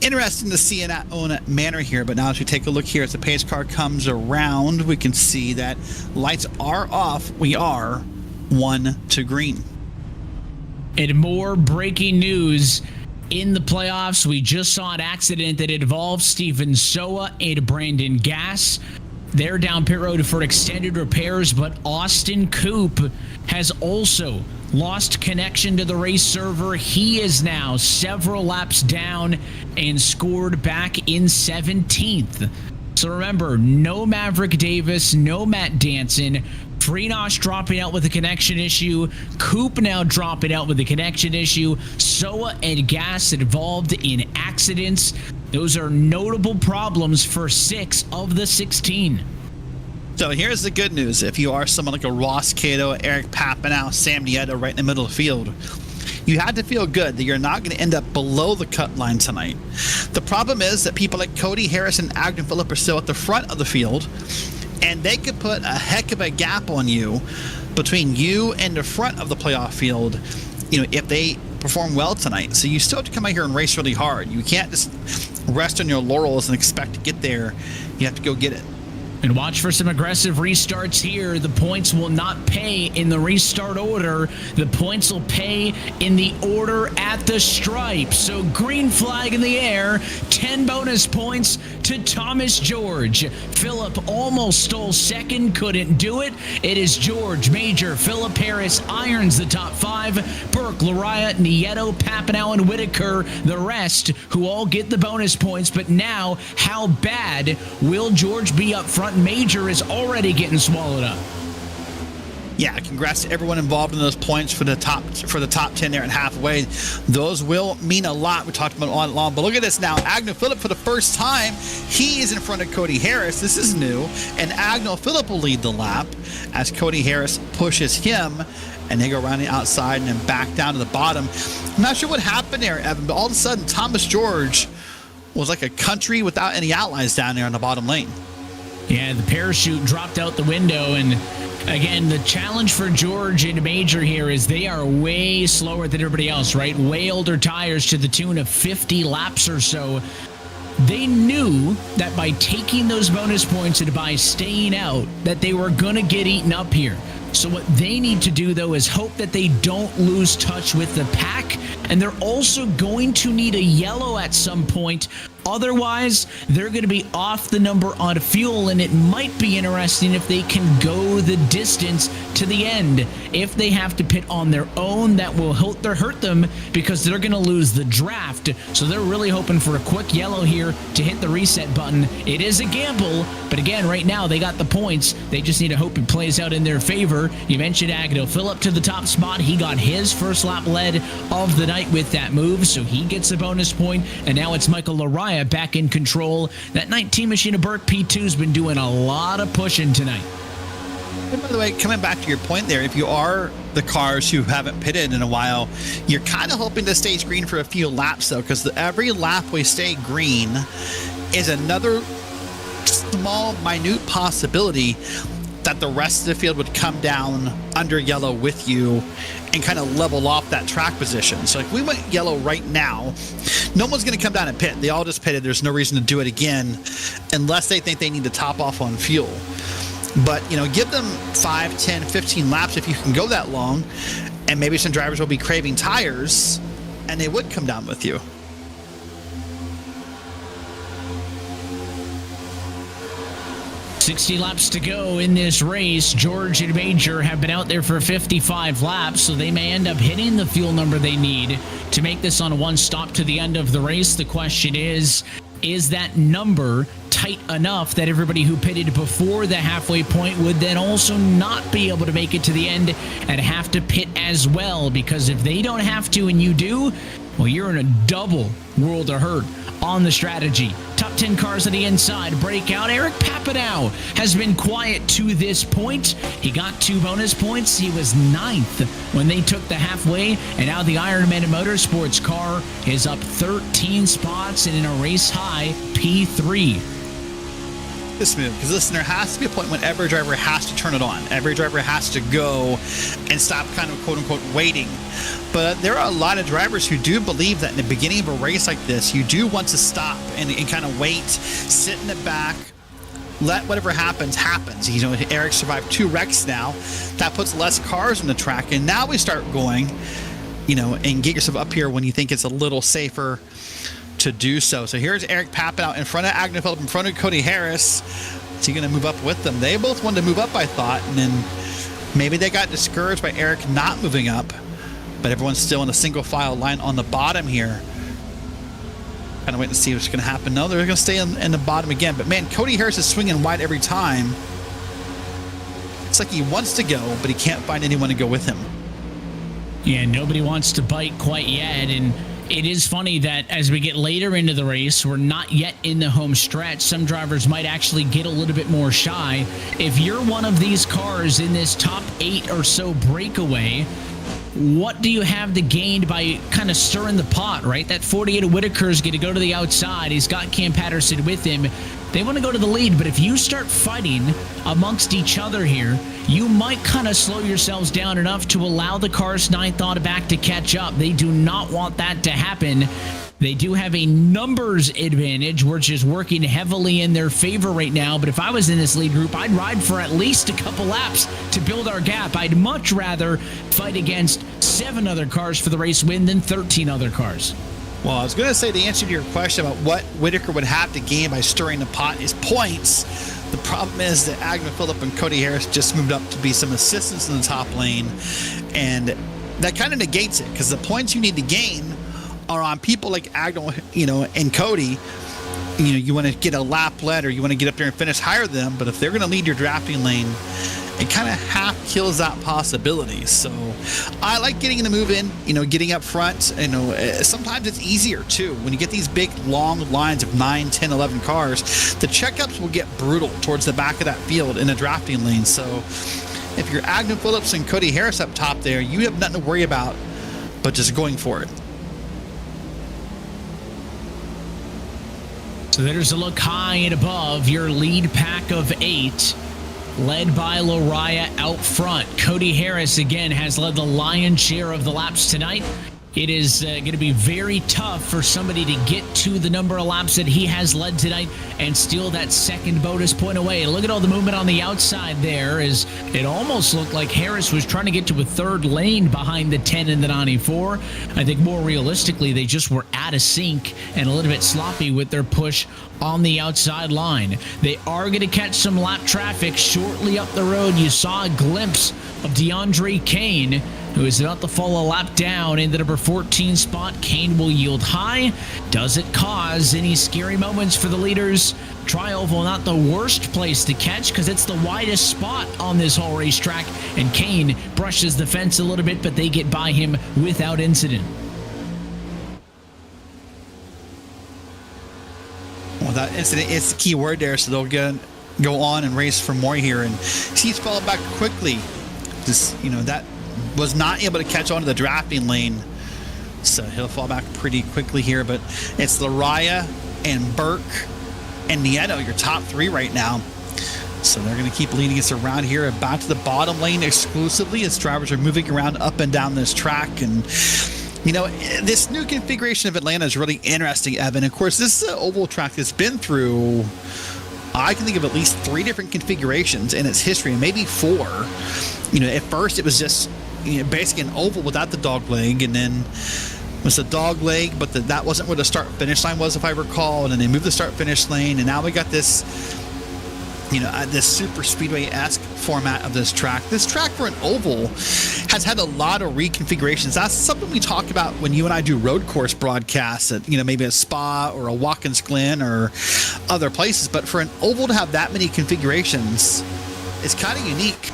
interesting to see in that own manner here. But now as we take a look here, as the pace car comes around, we can see that lights are off. We are 1 to green. And more breaking news in the playoffs. We just saw an accident that involved Steven Soa and Brandon Gas. They're down pit road for extended repairs, but Austin Coop has also lost connection to the race server. He is now several laps down and scored back in 17th. So remember, no Maverick Davis, no Matt Danson. Freenosh dropping out with a connection issue. Coop now dropping out with a connection issue. Soa and Gas involved in accidents. Those are notable problems for 6 of the 16. So here's the good news. If you are someone like a Ross Cato, Eric Papanow, Sam Nieto right in the middle of the field, you had to feel good that you're not going to end up below the cut line tonight. The problem is that people like Cody Harris and Agden Phillip are still at the front of the field, and they could put a heck of a gap on you between you and the front of the playoff field, if they perform well tonight. So you still have to come out here and race really hard. You can't just rest on your laurels and expect to get there. You have to go get it. And watch for some aggressive restarts here. The points will not pay in the restart order. The points will pay in the order at the stripe. So green flag in the air. 10 bonus points to Thomas George. Phillip almost stole second, couldn't do it. It is George, Major, Philip Harris irons the top 5. Burke, Lariah, Nieto, Papanow, and Whitaker, the rest, who all get the bonus points. But now, how bad will George be up front? Major is already getting swallowed up. yeah, congrats to everyone involved in those points for the top 10 there at halfway. Those will mean a lot. We talked about it all along. But look at this now. Agnew Phillip, for the first time, he is in front of Cody Harris. This is new. And Agnew Phillip will lead the lap as Cody Harris pushes him. And they go around the outside and then back down to the bottom. I'm not sure what happened there, Evan, but all of a sudden, Thomas George was like a country without any outlines down there on the bottom lane. Yeah, the parachute dropped out the window, and again, the challenge for George in a major here is they are way slower than everybody else, right? Way older tires to the tune of 50 laps or so. They knew that by taking those bonus points and by staying out, that they were going to get eaten up here. So what they need to do, though, is hope that they don't lose touch with the pack, and they're also going to need a yellow at some point. Otherwise, they're going to be off the number on fuel, and it might be interesting if they can go the distance to the end. If they have to pit on their own, that will hurt them because they're going to lose the draft. So they're really hoping for a quick yellow here to hit the reset button. It is a gamble, but again, right now they got the points. They just need to hope it plays out in their favor. You mentioned Agnew Phillip to the top spot. He got his first lap lead of the night with that move, so he gets a bonus point. And now it's Michael Laraya back in control. That 19 machine of Burke P2's been doing a lot of pushing tonight. And by the way, coming back to your point there, if you are the cars who haven't pitted in a while, you're kind of hoping to stay green for a few laps, though, because every lap we stay green is another small, minute possibility that the rest of the field would come down under yellow with you and kind of level off that track position. So if we went yellow right now, no one's going to come down and pit. They all just pitted. There's no reason to do it again unless they think they need to top off on fuel. But, you know, give them 5, 10, 15 laps if you can go that long, and maybe some drivers will be craving tires, and they would come down with you. $60 laps to go in this race. George and Major have been out there for 55 laps, so they may end up hitting the fuel number they need to make this on one stop to the end of the race. The question is that number tight enough that everybody who pitted before the halfway point would then also not be able to make it to the end and have to pit as well? Because if they don't have to and you do, well, you're in a double world of hurt on the strategy. Top 10 cars on the inside. Breakout. Eric Papineau has been quiet to this point. He got 2 bonus points. He was 9th when they took the halfway, and now the Ironman Motorsports car is up 13 spots and in a race high P3. This move, because listen, there has to be a point when every driver has to turn it on. Every driver has to go and stop kind of quote unquote waiting. But there are a lot of drivers who do believe that in the beginning of a race like this, you do want to stop and kind of wait, sit in the back, let whatever happens. You know, Eric survived 2 wrecks now. That puts less cars on the track, and now we start going, you know, and get yourself up here when you think it's a little safer to do so. So here's Eric Papineau in front of Agnew Phillip, in front of Cody Harris. Is he going to move up with them? They both wanted to move up, I thought, and then maybe they got discouraged by Eric not moving up, but everyone's still in a single file line on the bottom here. Kind of waiting to see what's going to happen. No, they're going to stay in the bottom again. But man, Cody Harris is swinging wide every time. It's like he wants to go, but he can't find anyone to go with him. Yeah, nobody wants to bite quite yet, and it is funny that as we get later into the race, we're not yet in the home stretch. Some drivers might actually get a little bit more shy. If you're one of these cars in this top 8 or so breakaway, what do you have to gain by kind of stirring the pot, right? That 48 of Whitaker is going to go to the outside. He's got Cam Patterson with him. They want to go to the lead, but if you start fighting amongst each other here, you might kind of slow yourselves down enough to allow the cars 9th on back to catch up. They do not want that to happen. They do have a numbers advantage, which is working heavily in their favor right now. But if I was in this lead group, I'd ride for at least a couple laps to build our gap. I'd much rather fight against 7 other cars for the race win than 13 other cars. Well, I was going to say the answer to your question about what Whitaker would have to gain by stirring the pot is points. The problem is that Agnew Phillip and Cody Harris just moved up to be some assistants in the top lane, and that kind of negates it, because the points you need to gain are on people like Agnew, you know, and Cody. You know, you want to get a lap lead, or you want to get up there and finish higher than them, but if they're going to lead your drafting lane it kind of half kills that possibility. So I like getting in the move in, getting up front. Sometimes it's easier too. When you get these big long lines of 9, 10, 11 cars, the checkups will get brutal towards the back of that field in a drafting lane. So if you're Agnew Phillips and Cody Harris up top there, you have nothing to worry about but just going for it. So there's a look high and above your lead pack of 8, led by Lariah out front. Cody Harris, again, has led the lion's share of the laps tonight. It is going to be very tough for somebody to get to the number of laps that he has led tonight and steal that second bonus point away. Look at all the movement on the outside there, as it almost looked like Harris was trying to get to a third lane behind the 10 and the 94. I think more realistically, they just were out of sync and a little bit sloppy with their push on the outside line. They are going to catch some lap traffic shortly up the road. You saw a glimpse of DeAndre Kane, who is about to fall a lap down in the number 14 spot. Kane will yield high. Does it cause any scary moments for the leaders? Tri-Oval, not the worst place to catch because it's the widest spot on this whole racetrack, and Kane brushes the fence a little bit, but they get by him without incident. Well, that incident is the key word there, so they'll go on and race for more here. And he's falling back quickly. That was not able to catch onto the drafting lane, so he'll fall back pretty quickly here. But it's Lariah and Burke and Nieto, your top 3 right now. So they're going to keep leading us around here, back to the bottom lane exclusively as drivers are moving around up and down this track. And this new configuration of Atlanta is really interesting, Evan. Of course, this is an oval track that's been through, I can think of at least 3 different configurations in its history, and maybe 4. At first it was just basically an oval without the dog leg, and then it was a dog leg, but that wasn't where the start-finish line was, if I recall, and then they moved the start-finish lane, and now we got this this super speedway-esque format of this track. This track for an oval has had a lot of reconfigurations. That's something we talk about when you and I do road course broadcasts at, maybe a Spa or a Watkins Glen or other places. But for an oval to have that many configurations is kind of unique.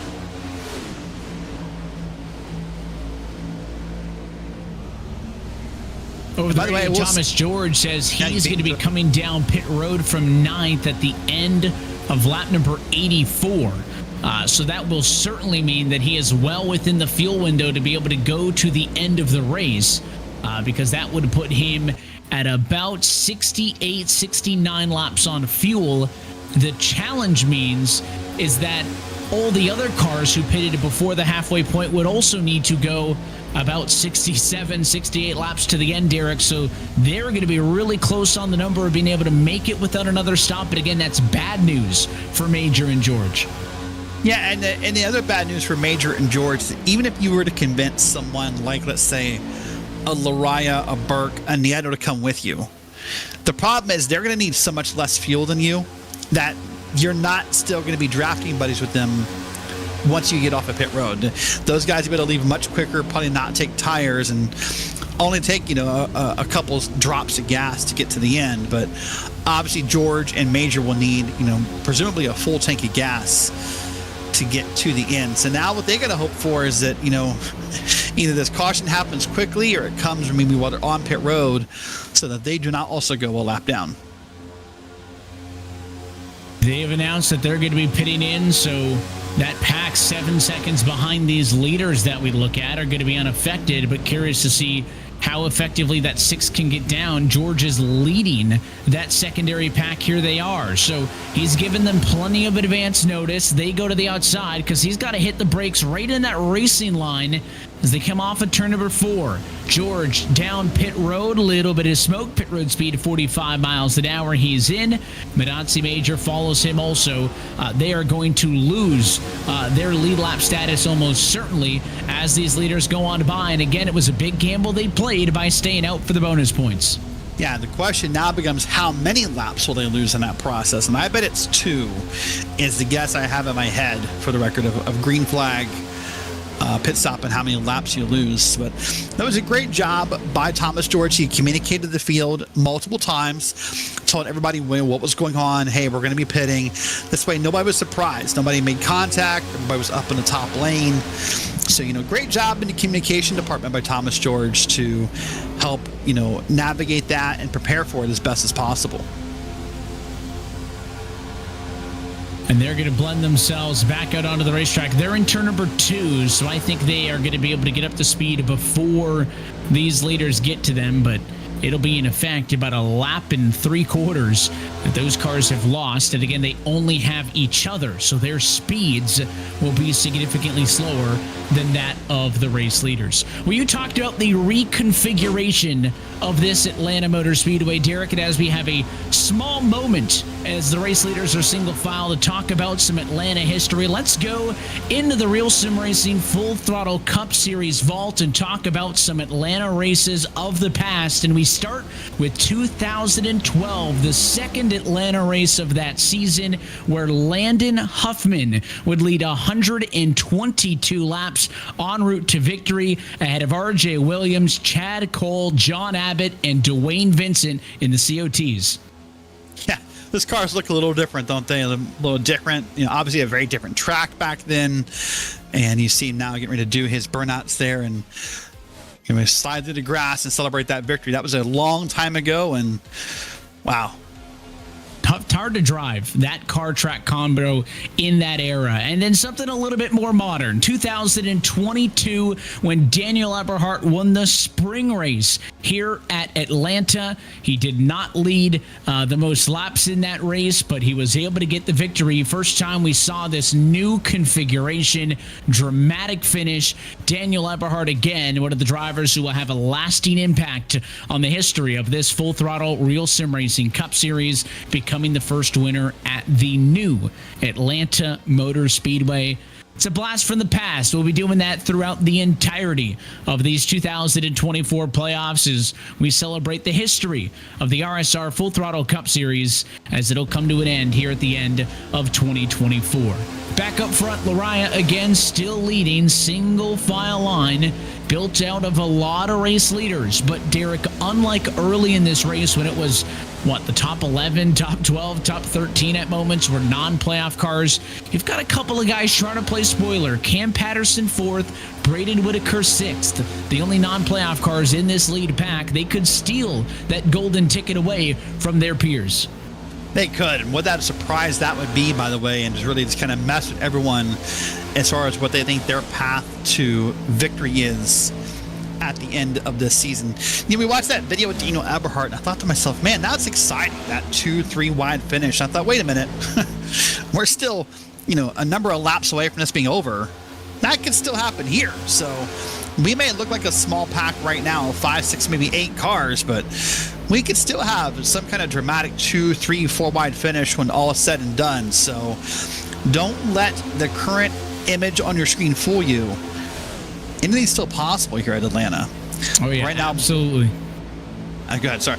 Over the way, Thomas George says he's going to be coming down pit road from 9th at the end of lap number 84. So that will certainly mean that he is well within the fuel window to be able to go to the end of the race, because that would put him at about 68, 69 laps on fuel. The challenge means is that all the other cars who pitted before the halfway point would also need to go about 67, 68 laps to the end, Derek. So they're going to be really close on the number of being able to make it without another stop. But again, that's bad news for Major and George. Yeah, and the other bad news for Major and George, even if you were to convince someone like, let's say, a Lariah, a Burke, a Nieto to come with you, the problem is they're going to need so much less fuel than you that you're not still going to be drafting buddies with them once you get off a pit road. Those guys are going to leave much quicker, probably not take tires, and only take a couple drops of gas to get to the end. But obviously George and Major will need presumably a full tank of gas to get to the end. So now what they got to hope for is that either this caution happens quickly or it comes maybe while they're on pit road, so that they do not also go a lap down. They've announced that they're going to be pitting in, so that pack 7 seconds behind these leaders that we look at are going to be unaffected, but curious to see how effectively that 6 can get down. George is leading that secondary pack. Here they are. So he's given them plenty of advance notice. They go to the outside because he's got to hit the brakes right in that racing line as they come off of turn number 4. George down pit road, a little bit of smoke. Pit road speed of 45 miles an hour. He's in. Medansi Major follows him also. They are going to lose their lead lap status almost certainly as these leaders go on by. And again, it was a big gamble they played by staying out for the bonus points. Yeah, the question now becomes how many laps will they lose in that process? And I bet it's 2 is the guess I have in my head for the record of green flag pit stop and how many laps you lose. But that was a great job by Thomas George. He communicated the field multiple times, told everybody what was going on. Hey, we're going to be pitting. This way, nobody was surprised. Nobody made contact. Everybody was up in the top lane. So, great job in the communication department by Thomas George to help, navigate that and prepare for it as best as possible. And they're going to blend themselves back out onto the racetrack. They're in turn number 2, so I think they are going to be able to get up to speed before these leaders get to them, but it'll be in effect about a lap and 3/4 that those cars have lost. And again, they only have each other, so their speeds will be significantly slower than that of the race leaders. Well, you talked about the reconfiguration of this Atlanta Motor Speedway, Derek, and as we have a small moment as the race leaders are single file to talk about some Atlanta history, let's go into the RealSimRacing Full Throttle Cup Series vault and talk about some Atlanta races of the past. And we start with 2012, the second Atlanta race of that season, where Landon Huffman would lead 122 laps en route to victory ahead of RJ Williams, Chad Cole, John Abbott, and Dwayne Vincent in the COTs. Yeah, those cars look a little different, don't they? A little different. Obviously a very different track back then. And you see him now getting ready to do his burnouts there and slide through the grass and celebrate that victory. That was a long time ago, and wow. Hard to drive that car track combo in that era. And then something a little bit more modern, 2022, when Daniel Eberhardt won the spring race here at Atlanta. He did not lead the most laps in that race, but he was able to get the victory. First time we saw this new configuration, dramatic finish. Daniel Eberhardt, again, one of the drivers who will have a lasting impact on the history of this Full Throttle RealSimRacing Cup Series, becoming the first winner at the new Atlanta Motor Speedway. It's a blast from the past. We'll be doing that throughout the entirety of these 2024 playoffs as we celebrate the history of the RSR Full Throttle Cup Series as it'll come to an end here at the end of 2024. Back up front, Lariah again still leading, single file line, built out of a lot of race leaders. But Derek, unlike early in this race when it was, the top 11, top 12, top 13 at moments were non-playoff cars, you've got a couple of guys trying to play spoiler. Cam Patterson 4th, Braden Whitaker 6th. The only non-playoff cars in this lead pack. They could steal that golden ticket away from their peers. They could, and what that surprise that would be, by the way, and just kind of mess with everyone as far as what they think their path to victory is at the end of this season. We watched that video with Daniel Eberhardt, and I thought to myself, man, that's exciting, that 2-3 wide finish. I thought, wait a minute, we're still, a number of laps away from this being over. That could still happen here. So we may look like a small pack right now, 5, 6, maybe 8 cars, but we could still have some kind of dramatic 2, 3, 4 wide finish when all is said and done. So don't let the current image on your screen fool you. Anything's still possible here at Atlanta. Oh yeah, right now, absolutely. Go ahead, sorry.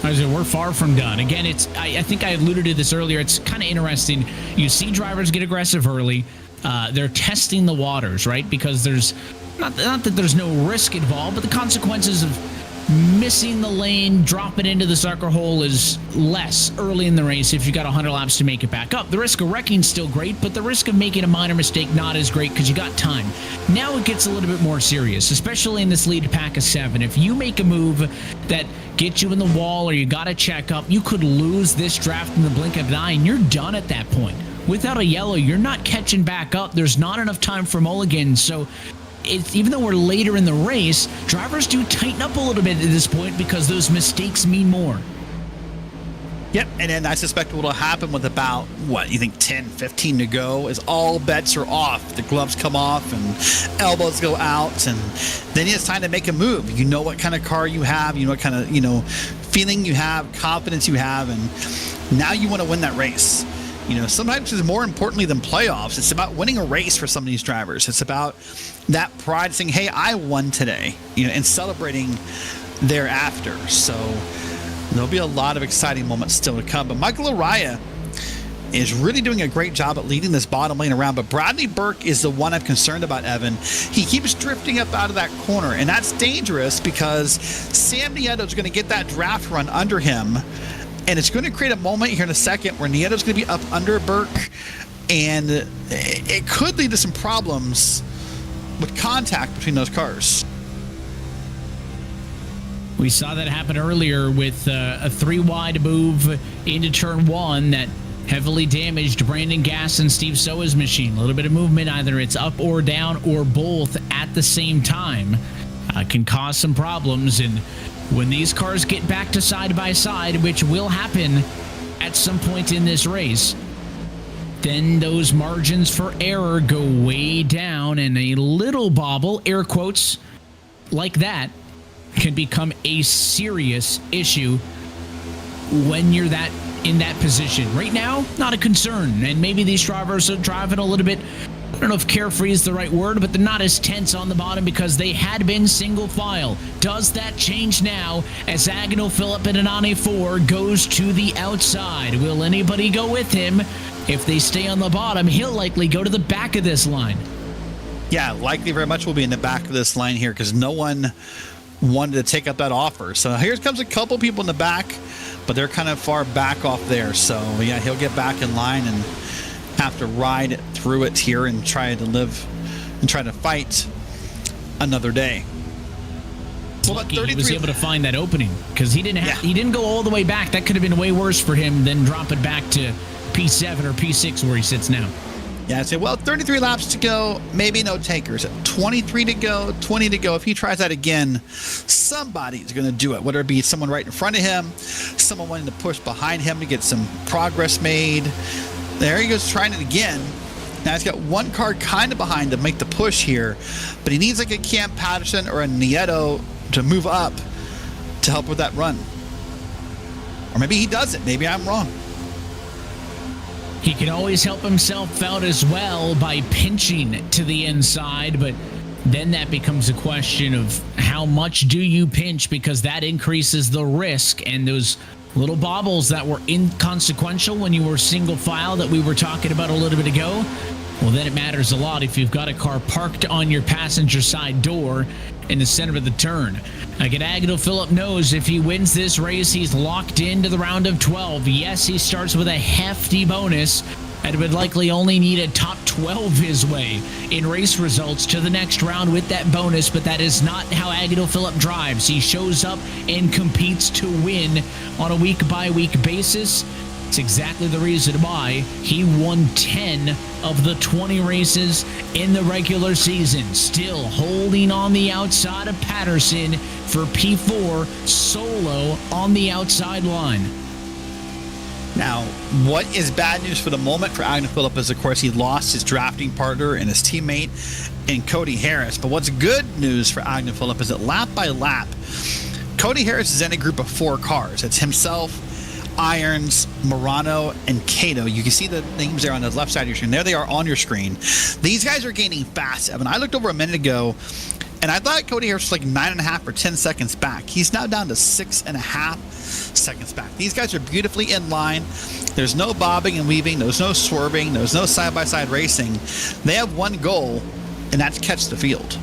I said, we're far from done. Again, I think I alluded to this earlier. It's kind of interesting. You see drivers get aggressive early. They're testing the waters, right? Because there's not that there's no risk involved, but the consequences of missing the lane, dropping into the sucker hole is less early in the race if you got 100 laps to make it back up. The risk of wrecking is still great, but the risk of making a minor mistake not as great because you got time. Now it gets a little bit more serious, especially in this lead pack of 7. If you make a move that gets you in the wall or you got to check up, you could lose this draft in the blink of an eye, and you're done at that point. Without a yellow, you're not catching back up. There's not enough time for mulligans, so even though we're later in the race, drivers do tighten up a little bit at this point because those mistakes mean more. Yep, and then I suspect what will happen with about, 10, 15 to go is all bets are off. The gloves come off and elbows go out, and then it's time to make a move. You know what kind of car you have, you know what kind of, feeling you have, confidence you have, and now you want to win that race. Sometimes it's more importantly than playoffs. It's about winning a race for some of these drivers. It's about that pride, saying, hey, I won today, and celebrating thereafter. So there'll be a lot of exciting moments still to come. But Michael Araya, is really doing a great job at leading this bottom lane around. But Bradley Burke is the one I'm concerned about, Evan. He keeps drifting up out of that corner, and that's dangerous because Sam Nieto is going to get that draft run under him, and it's going to create a moment here in a second where Nieto's going to be up under Burke, and it could lead to some problems with contact between those cars. We saw that happen earlier with a 3-wide move into turn 1 that heavily damaged Brandon Gass and Steve Soa's machine. A little bit of movement, either it's up or down or both at the same time, can cause some problems. And when these cars get back to side by side, which will happen at some point in this race, then those margins for error go way down, and a little bobble, air quotes, like that can become a serious issue when you're in that position. Right now, not a concern, and maybe these drivers are driving a little bit, I don't know if carefree is the right word, but they're not as tense on the bottom because they had been single file. Does that change now as Agnel Phillip in an Anane 4 goes to the outside? Will anybody go with him? If they stay on the bottom, he'll likely go to the back of this line. Yeah, likely very much will be in the back of this line here because no one wanted to take up that offer. So here comes a couple people in the back, but they're kind of far back off there. So yeah, he'll get back in line and have to ride through it here and try to live and try to fight another day. Well, he was able to find that opening because he didn't go all the way back. That could have been way worse for him than drop it back to P7 or P6 where he sits now. Yeah, I'd say, well, 33 laps to go, maybe no takers. 23 to go, 20 to go. If he tries that again, somebody's going to do it, whether it be someone right in front of him, someone wanting to push behind him to get some progress made. There he goes, trying it again. Now he's got one car kind of behind to make the push here, but he needs like a Cam Patterson or a Nieto to move up to help with that run. Or maybe he does it. Maybe I'm wrong. He can always help himself out as well by pinching to the inside, but then that becomes a question of how much do you pinch, because that increases the risk, and those little bobbles that were inconsequential when you were single file that we were talking about a little bit ago, well, then it matters a lot if you've got a car parked on your passenger side door in the center of the turn. Again, Agnel Phillip knows if he wins this race, he's locked into the round of 12. Yes, he starts with a hefty bonus and would likely only need a top 12 his way in race results to the next round with that bonus, but that is not how Agnel Phillip drives. He shows up and competes to win on a week-by-week basis. It's exactly the reason why he won 10 of the 20 races in the regular season. Still holding on the outside of Patterson for P4, solo on the outside line. Now, what is bad news for the moment for Agnel Phillip is, of course, he lost his drafting partner and his teammate in Cody Harris. But what's good news for Agnel Phillip is that lap by lap, Cody Harris is in a group of 4 cars. It's himself, Irons, Morano, and Cato. You can see the names there on the left side of your screen. There they are on your screen. These guys are gaining fast, Evan. I looked over a minute ago, and I thought Cody Harris was like 9.5 or 10 seconds back. He's now down to 6.5 seconds back. These guys are beautifully in line. There's no bobbing and weaving. There's no swerving. There's no side-by-side racing. They have one goal, and that's catch the field.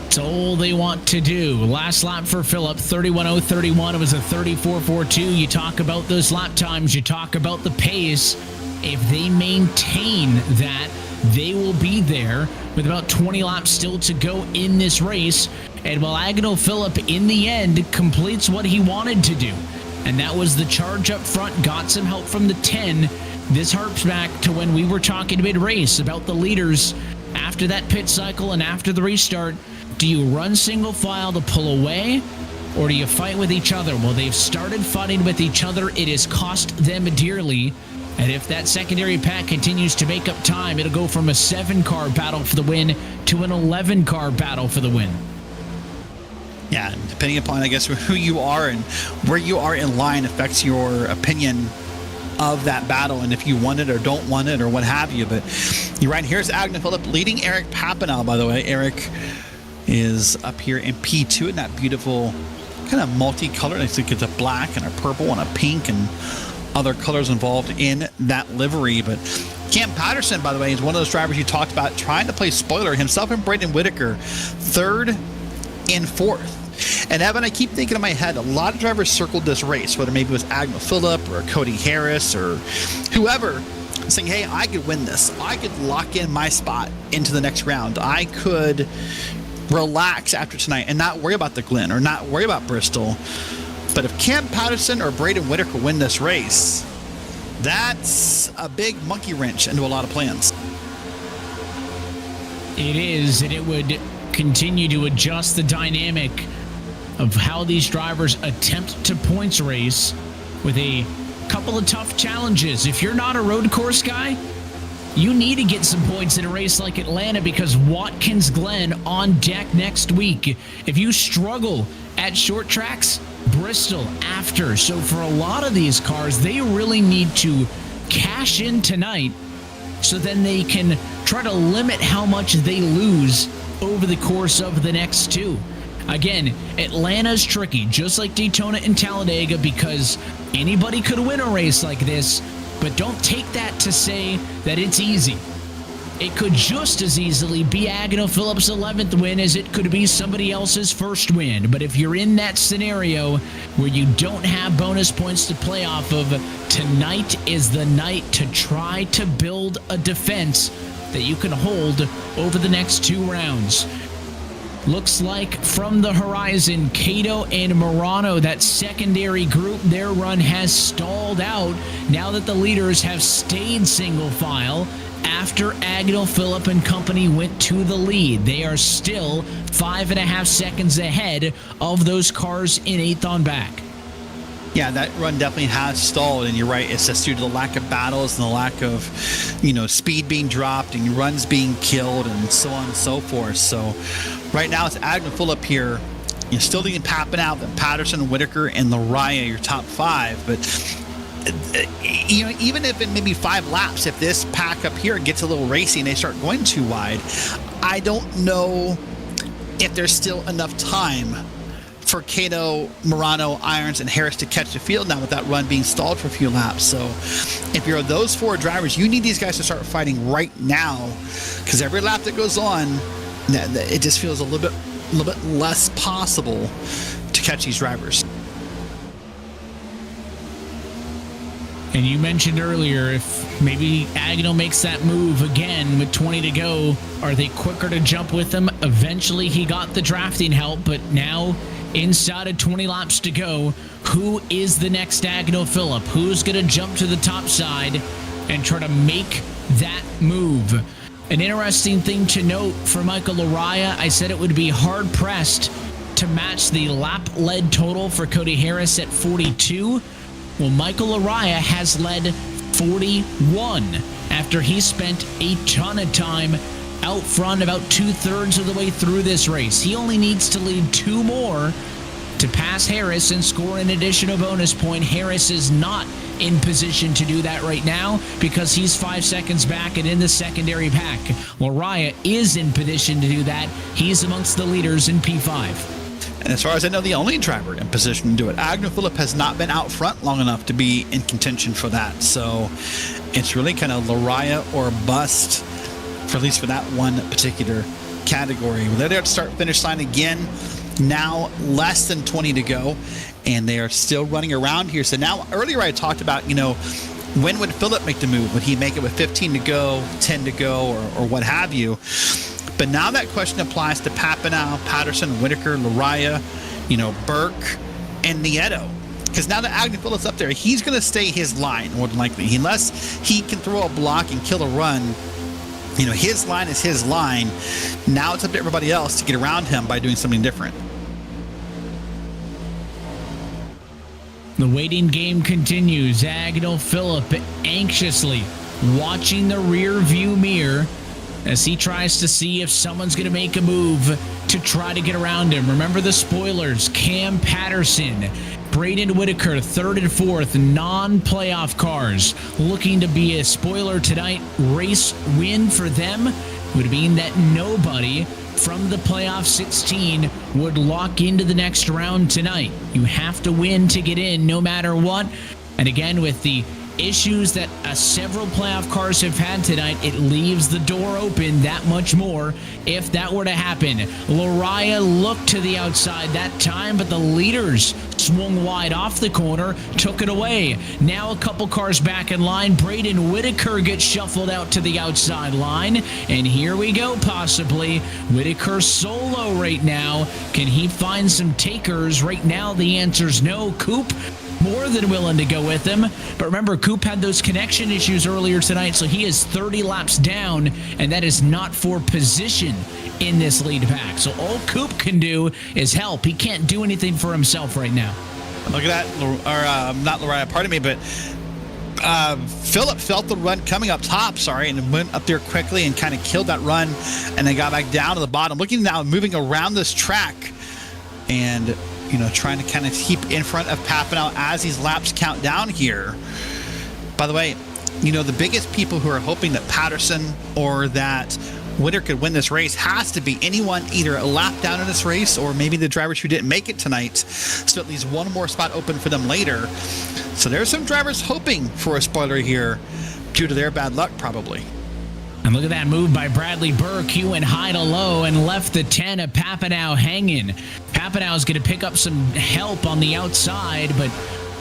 It's all they want to do. Last lap for Phillip, 31.031. It was a 34.42. You talk about those lap times. You talk about the pace. If they maintain that, they will be there with about 20 laps still to go in this race. And while Agnel Phillip, in the end, completes what he wanted to do, and that was the charge up front, got some help from the 10, this harps back to when we were talking mid-race about the leaders after that pit cycle and after the restart. Do you run single file to pull away, or do you fight with each other? Well, they've started fighting with each other. It has cost them dearly. And if that secondary pack continues to make up time, it'll go from a 7-car battle for the win to an 11-car battle for the win. Yeah, depending upon, I guess, who you are and where you are in line affects your opinion of that battle and if you want it or don't want it or what have you. But you're right. Here's Agnel Phillip leading Eric Papinal, by the way. Eric is up here in P2 in that beautiful kind of multicolored. I think it's a black and a purple and a pink and other colors involved in that livery. But Cam Patterson, by the way, is one of those drivers you talked about trying to play spoiler. Himself and Braden Whitaker, 3rd and 4th. And Evan, I keep thinking in my head, a lot of drivers circled this race, whether maybe it was Agnew Phillip or Cody Harris or whoever, saying, hey, I could win this. I could lock in my spot into the next round. I could relax after tonight and not worry about the Glen or not worry about Bristol. But if Cam Patterson or Braden Whitaker win this race, that's a big monkey wrench into a lot of plans. It is, and it would continue to adjust the dynamic of how these drivers attempt to points race with a couple of tough challenges. If you're not a road course guy, you need to get some points in a race like Atlanta because Watkins Glen on deck next week. If you struggle at short tracks, Bristol after. So for a lot of these cars, they really need to cash in tonight so then they can try to limit how much they lose over the course of the next two. Again, Atlanta's tricky, just like Daytona and Talladega, because anybody could win a race like this, but don't take that to say that it's easy. It could just as easily be Agnew Phillip's 11th win as it could be somebody else's first win. But if you're in that scenario where you don't have bonus points to play off of, tonight is the night to try to build a defense that you can hold over the next two rounds. Looks like from the horizon, Cato and Morano, that secondary group, their run has stalled out now that the leaders have stayed single file after Agnew Phillip and company went to the lead. They are still 5.5 seconds ahead of those cars in 8th on back. Yeah, that run definitely has stalled, and you're right. It's just due to the lack of battles and the lack of, speed being dropped and runs being killed and so on and so forth. So right now it's Agnew Phillip here. You're still leading Pappin out, but Patterson, Whitaker, and Lariah, your top 5. But even if in maybe 5 laps, if this pack up here gets a little racy and they start going too wide, I don't know if there's still enough time for Cato, Morano, Irons, and Harris to catch the field now with that run being stalled for a few laps. So if you're those 4 drivers, you need these guys to start fighting right now, because every lap that goes on, it just feels a little bit less possible to catch these drivers. And you mentioned earlier, if maybe Agnew makes that move again with 20 to go, are they quicker to jump with him? Eventually he got the drafting help, but now inside of 20 laps to go, who is the next Agnew Phillip? Who's going to jump to the top side and try to make that move? An interesting thing to note for Michael Lariah, I said it would be hard-pressed to match the lap-led total for Cody Harris at 42. Well, Michael Lariah has led 41 after he spent a ton of time out front, about 2/3 of the way through this race. He only needs to lead 2 more to pass Harris and score an additional bonus point. Harris is not in position to do that right now because he's 5 seconds back and in the secondary pack. Lariah is in position to do that. He's amongst the leaders in P5. And as far as I know, the only driver in position to do it. Agnew Phillip has not been out front long enough to be in contention for that. So it's really kind of Lariah or bust, for at least for that one particular category. They're there to start finish line again. Now less than 20 to go, and they are still running around here. So now, earlier I talked about, when would Phillip make the move? Would he make it with 15 to go, 10 to go, or what have you? But now that question applies to Pappinow, Patterson, Whitaker, Lariah, Burke, and Nieto. Because now that Agnew Phillip's up there, he's going to stay his line, more than likely. Unless he can throw a block and kill a run, his line is his line. Now it's up to everybody else to get around him by doing something different. The waiting game continues. Agnew Phillip anxiously watching the rear view mirror as he tries to see if someone's going to make a move to try to get around him. Remember the spoilers: Cam Patterson, Braden Whitaker, 3rd and 4th, non-playoff cars. Looking to be a spoiler tonight. Race win for them would mean that nobody from the playoff 16 would lock into the next round tonight. You have to win to get in no matter what. And again, with the issues that several playoff cars have had tonight, it leaves the door open that much more if that were to happen. Lariah looked to the outside that time, but the leaders swung wide off the corner, took it away. Now a couple cars back in line. Braden Whitaker gets shuffled out to the outside line, and here we go, possibly. Whitaker solo right now. Can he find some takers? Right now, the answer's no. Coop more than willing to go with him. But remember, Coop had those connection issues earlier tonight, so he is 30 laps down, and that is not for position in this lead pack. So all Coop can do is help. He can't do anything for himself right now. Look at that, or not Lariah, pardon me, but Philip felt the run coming up top, and went up there quickly and kind of killed that run, and then got back down to the bottom. Looking now, moving around this track, and trying to kind of keep in front of Papanow as these laps count down here. By the way, the biggest people who are hoping that Patterson or that Whitaker could win this race has to be anyone either a lap down in this race or maybe the drivers who didn't make it tonight, so at least one more spot open for them later. So there's some drivers hoping for a spoiler here due to their bad luck, probably. And look at that move by Bradley Burke. He went high to low and left the 10 of Papanow hanging. Papanow's going to pick up some help on the outside, but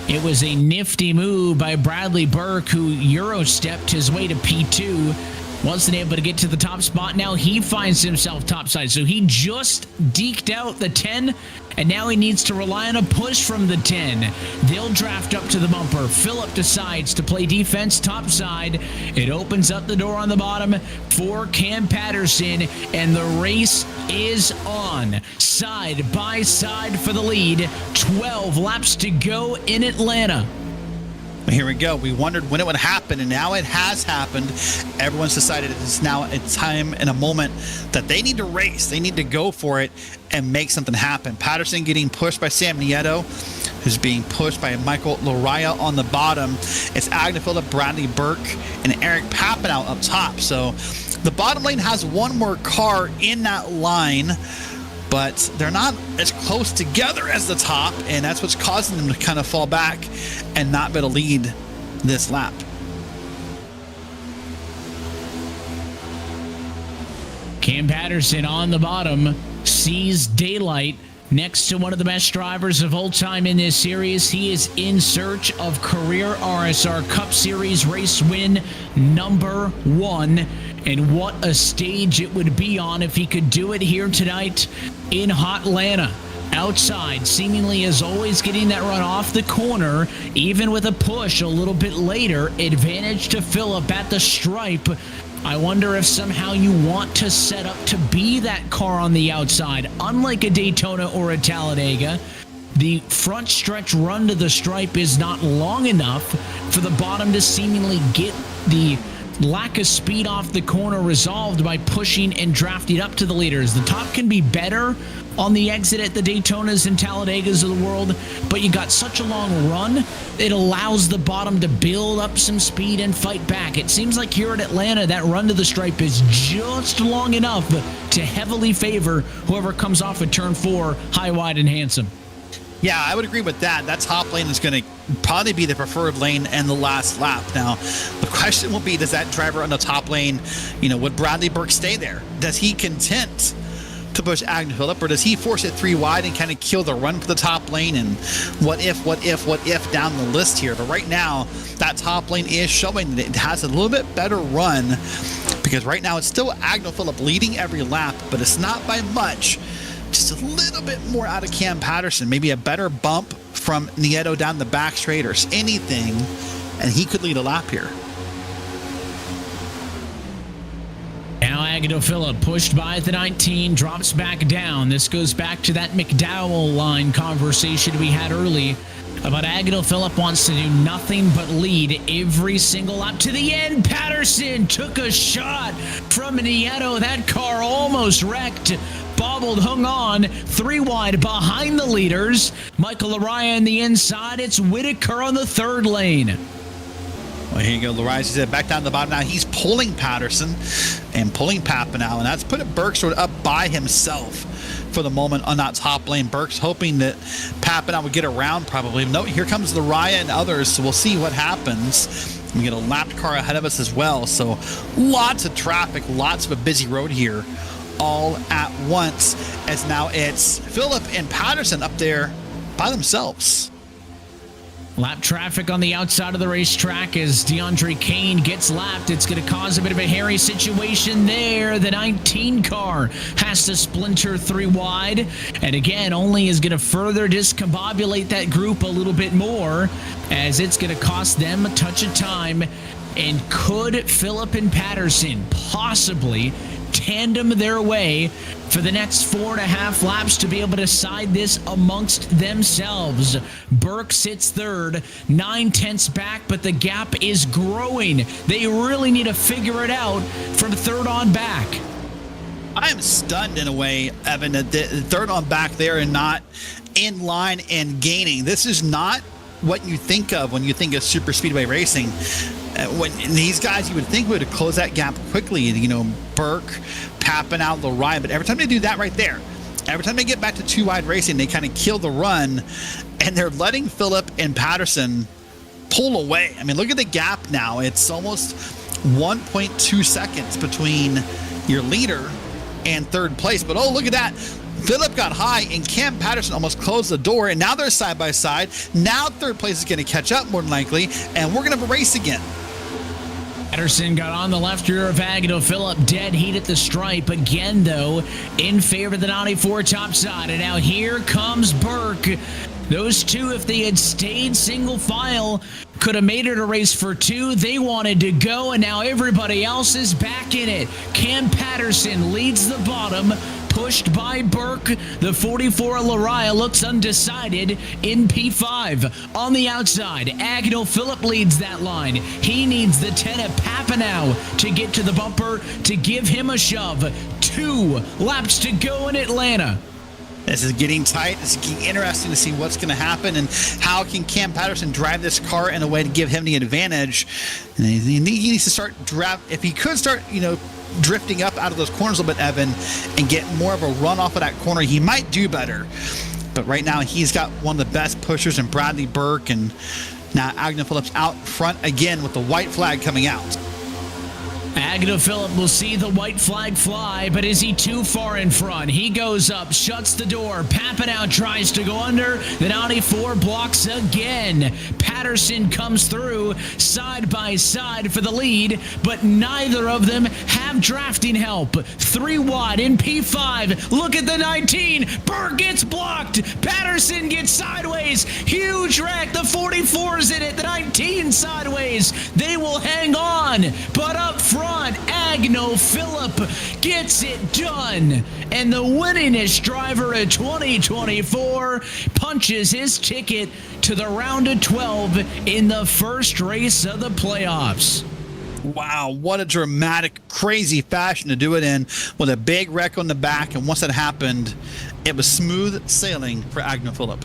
it was a nifty move by Bradley Burke, who Euro-stepped his way to P2. Wasn't able to get to the top spot. Now he finds himself topside. So he just deked out the 10, and now he needs to rely on a push from the 10. They'll draft up to the bumper. Phillip decides to play defense topside. It opens up the door on the bottom for Cam Patterson, and the race is on. Side by side for the lead. 12 laps to go in Atlanta. Here we go. We wondered when it would happen, and now it has happened. Everyone's decided it's now a time and a moment that they need to race. They need to go for it and make something happen. Patterson getting pushed by Sam Nieto, who's being pushed by Michael Lariah on the bottom. It's Agnefilda, Bradley Burke, and Eric Papanow up top. So the bottom lane has one more car in that line, but they're not as close together as the top, and that's what's causing them to kind of fall back and not be able to lead this lap. Cam Patterson on the bottom sees daylight next to one of the best drivers of all time in this series. He is in search of career RSR Cup Series race win number 1. And what a stage it would be on if he could do it here tonight in Hotlanta. Outside, seemingly as always, getting that run off the corner, even with a push a little bit later. Advantage to Phillip at the stripe. I wonder if somehow you want to set up to be that car on the outside. Unlike a Daytona or a Talladega, the front stretch run to the stripe is not long enough for the bottom to seemingly get the lack of speed off the corner resolved by pushing and drafting up to the leaders. The top can be better on the exit at the Daytonas and Talladegas of the world, but you got such a long run, it allows the bottom to build up some speed and fight back. It seems like here at Atlanta, that run to the stripe is just long enough to heavily favor whoever comes off at turn 4, high, wide, and handsome. Yeah, I would agree with that. That top lane is going to probably be the preferred lane and the last lap. Now, the question will be, does that driver on the top lane, would Bradley Burke stay there? Does he content to push Agnefilda, or does he force it 3 wide and kind of kill the run for the top lane? And what if down the list here? But right now, that top lane is showing that it has a little bit better run, because right now it's still Agnefilda leading every lap, but it's not by much. Just a little bit more out of Cam Patterson, maybe a better bump from Nieto down the back straight or anything, and he could lead a lap here. Now Agnefilda pushed by the 19, drops back down. This goes back to that McDowell line conversation we had early about Agnefilda wants to do nothing but lead every single lap to the end. Patterson took a shot from Nieto. That car almost wrecked. Bobbled, hung on, 3 wide behind the leaders. Michael Lariah on the inside. It's Whitaker on the 3rd lane. Well, here you go. Lariah said back down the bottom now. He's pulling Patterson and pulling Papanow, and that's put Burke sort of up by himself. for the moment on that top lane. Burke's hoping that Papinow would get around probably. No, here comes the Raya and others, so we'll see what happens. We get a lapped car ahead of us as well, so lots of traffic, lots of a busy road here all at once, as now it's Phillip and Patterson up there by themselves. Lap traffic on the outside of the racetrack as DeAndre Kane gets lapped. It's going to cause a bit of a hairy situation there. The 19 car has to splinter 3 wide. And again, only is going to further discombobulate that group a little bit more, as it's going to cost them a touch of time. And could Phillip and Patterson possibly tandem their way for the next 4.5 laps to be able to decide this amongst themselves? Burke sits third, 9/10 back, but the gap is growing. They really need to figure it out from third on back. I am stunned in a way, Evan, that the third on back there and not in line and gaining. This is not what you think of when you think of super speedway racing. When these guys, you would think would close that gap quickly, you know, Burke, Papinow, Lariah, but every time they do that right there, every time they get back to 2 wide racing, they kind of kill the run, and they're letting Phillip and Patterson pull away. I mean, look at the gap now. It's almost 1.2 seconds between your leader and third place. But oh, look at that. Phillip got high, and Cam Patterson almost closed the door, and now they're side by side. Now third place is going to catch up more than likely, and we're going to have a race again. Patterson got on the left rear of Agnell. Phillip dead heat at the stripe. Again, though, in favor of the 94 top side. And now here comes Burke. Those two, if they had stayed single file, could have made it a race for 2. They wanted to go, and now everybody else is back in it. Cam Patterson leads the bottom, pushed by Burke. The 44 Lariah looks undecided in P5. On the outside, Agnell Phillip leads that line. He needs the 10 of Papinow to get to the bumper to give him a shove. 2 laps to go in Atlanta. This is getting tight. It's getting interesting to see what's going to happen and how can Cam Patterson drive this car in a way to give him the advantage. And he needs to start if he could start, you know, drifting up out of those corners a little bit, Evan, and get more of a run off of that corner, he might do better. But right now, he's got one of the best pushers in Bradley Burke, and now Agnell Phillips out front again with the white flag coming out. Agnell Phillip will see the white flag fly, but is he too far in front? He goes up, shuts the door. Papinow tries to go under. The 94 blocks again. Patterson comes through side by side for the lead, but neither of them have drafting help. 3 wide in P5. Look at the 19. Burke gets blocked. Patterson gets sideways. Huge wreck. The 44's in it. The 19 sideways. They will hang on, but up front, Agnell Phillip gets it done, and the winningest driver of 2024 punches his ticket to the round of 12 in the first race of the playoffs. Wow, what a dramatic, crazy fashion to do it in, with a big wreck on the back, and once that happened, it was smooth sailing for Agnell Phillip.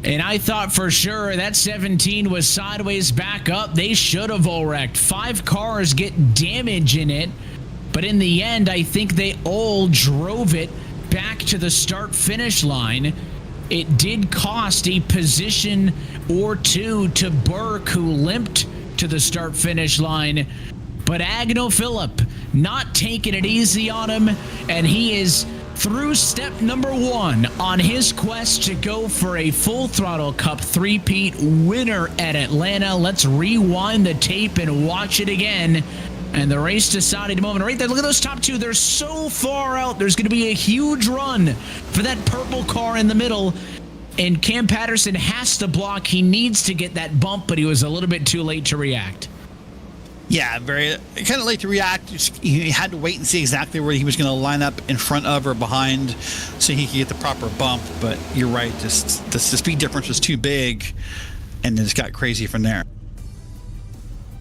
And I thought for sure that 17 was sideways back up. They should have all wrecked. 5 cars get damage in it. But in the end, I think they all drove it back to the start-finish line. It did cost a position or 2 to Burke, who limped to the start-finish line. But Agnell Phillip not taking it easy on him, and he is through step number 1 on his quest to go for a Full Throttle Cup three-peat winner at Atlanta. Let's rewind the tape and watch it again. And the race deciding moment right there. Look at those top 2. They're so far out. There's going to be a huge run for that purple car in the middle. And Cam Patterson has to block. He needs to get that bump, but he was a little bit too late to react. Yeah, very kind of late to react. He had to wait and see exactly where he was going to line up in front of or behind so he could get the proper bump. But you're right, just the speed difference was too big, and it just got crazy from there.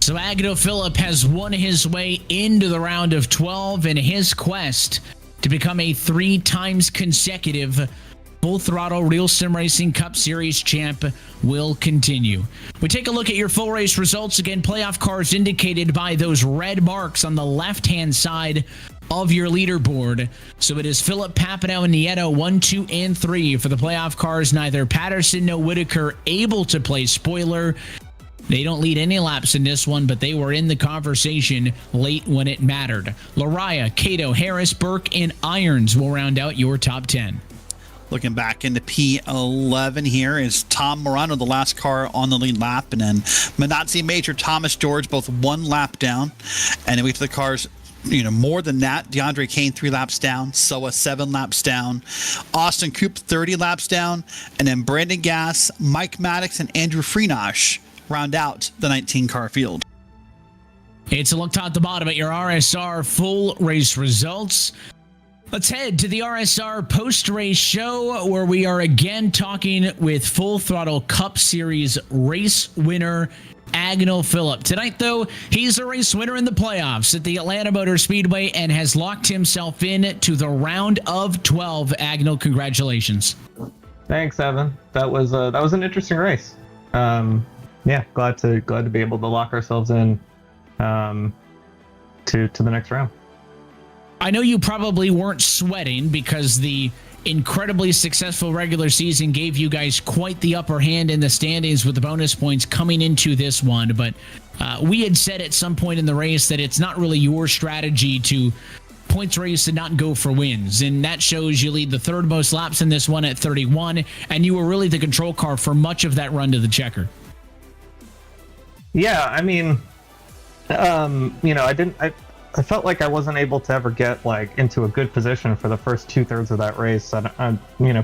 So Agnell Phillip has won his way into the round of 12 in his quest to become a 3 times consecutive Full Throttle RealSimRacing Cup Series champ will continue. We take a look at your full race results. Again, playoff cars indicated by those red marks on the left-hand side of your leaderboard. So it is Philip, Papineau, and Nieto 1, 2, and 3 for the playoff cars. Neither Patterson nor Whitaker able to play spoiler. They don't lead any laps in this one, but they were in the conversation late when it mattered. Lariah, Cato, Harris, Burke, and Irons will round out your top 10. Looking back into P11 here is Tom Morano, the last car on the lead lap, and then Manazzi, Major, Thomas George, both 1 lap down. And then we have the cars, more than that. DeAndre Kane 3 laps down, Soa 7 laps down, Austin Coop 30 laps down, and then Brandon Gass, Mike Maddox, and Andrew Freenosh round out the 19 car field. It's a look top to bottom at your RSR full race results. Let's head to the RSR post-race show where we are again talking with Full Throttle Cup Series race winner Agnell Phillip. Tonight, though, he's a race winner in the playoffs at the Atlanta Motor Speedway and has locked himself in to the round of 12. Agnell, congratulations. Thanks, Evan. That was an interesting race. Yeah, glad to be able to lock ourselves in to the next round. I know you probably weren't sweating because the incredibly successful regular season gave you guys quite the upper hand in the standings with the bonus points coming into this one, but we had said at some point in the race that it's not really your strategy to points race and not go for wins, and that shows you lead the third most laps in this one at 31, and you were really the control car for much of that run to the checker. Yeah, I mean, I felt like I wasn't able to ever get into a good position for the first 2/3 of that race. And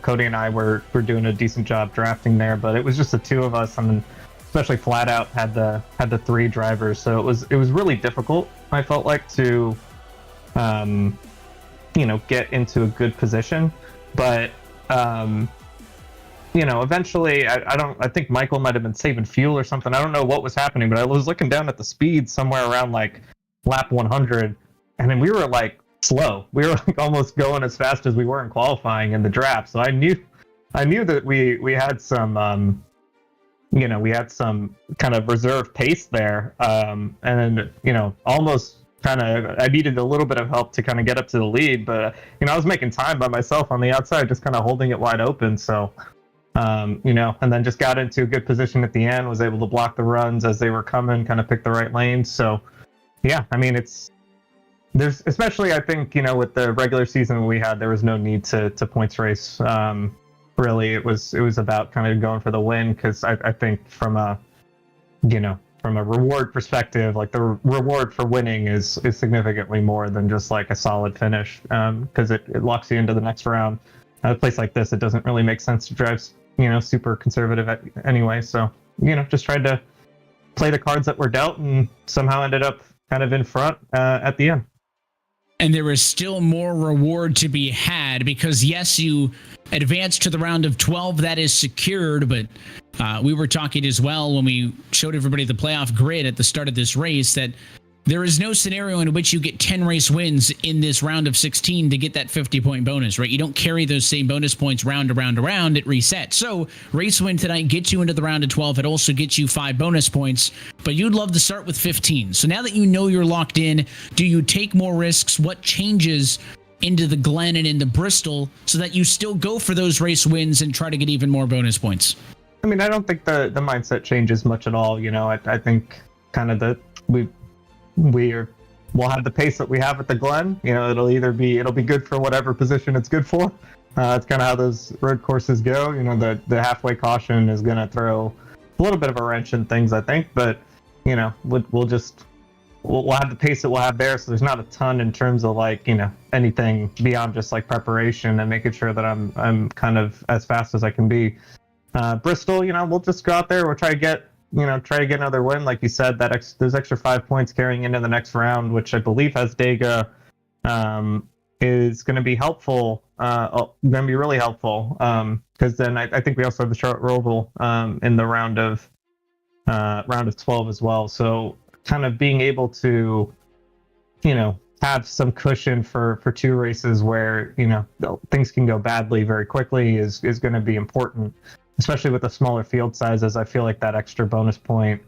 Cody and I were doing a decent job drafting there, but it was just the two of us, and especially Flat Out had the 3 drivers, so it was really difficult. I felt like to get into a good position, but eventually I think Michael might have been saving fuel or something. I don't know what was happening, but I was looking down at the speed somewhere around lap 100, and then we were slow. We were almost going as fast as we were in qualifying in the draft. So I knew that we had some we had some kind of reserve pace there, and almost I needed a little bit of help to kind of get up to the lead, but I was making time by myself on the outside, just kind of holding it wide open. So and then just got into a good position at the end, was able to block the runs as they were coming, kind of pick the right lanes. So yeah, I mean, there's especially, I think, with the regular season we had, there was no need to points race. Really, it was about kind of going for the win, because I think from a reward perspective, the reward for winning is significantly more than just a solid finish, because it locks you into the next round. At a place like this, it doesn't really make sense to drive super conservative anyway. So just tried to play the cards that were dealt, and somehow ended up kind of in front at the end. And there is still more reward to be had, because yes, you advanced to the round of 12, that is secured, but we were talking as well when we showed everybody the playoff grid at the start of this race that there is no scenario in which you get 10 race wins in this round of 16 to get that 50-point bonus, right? You don't carry those same bonus points round to round to round, it resets. So race win tonight gets you into the round of 12. It also gets you 5 bonus points, but you'd love to start with 15. So now that you know you're locked in, do you take more risks? What changes into the Glen and into Bristol so that you still go for those race wins and try to get even more bonus points? I mean, I don't think the mindset changes much at all. I think kind of we'll have the pace that we have at the Glen. It'll be good for whatever position it's good for. It's kind of how those road courses go. The halfway caution is going to throw a little bit of a wrench in things, I think, but we'll have the pace that we'll have there. So there's not a ton in terms of anything beyond just preparation and making sure that I'm kind of as fast as I can be. Bristol, we'll just go out there. We'll try to get another win, like you said. Those extra 5 points carrying into the next round, which I believe has Dega, is going to be helpful. Going to be really helpful, because then I think we also have the Charlotte Roval in the round of 12 as well. So kind of being able to, have some cushion for 2 races where things can go badly very quickly is going to be important. Especially with the smaller field sizes, I feel like that extra bonus point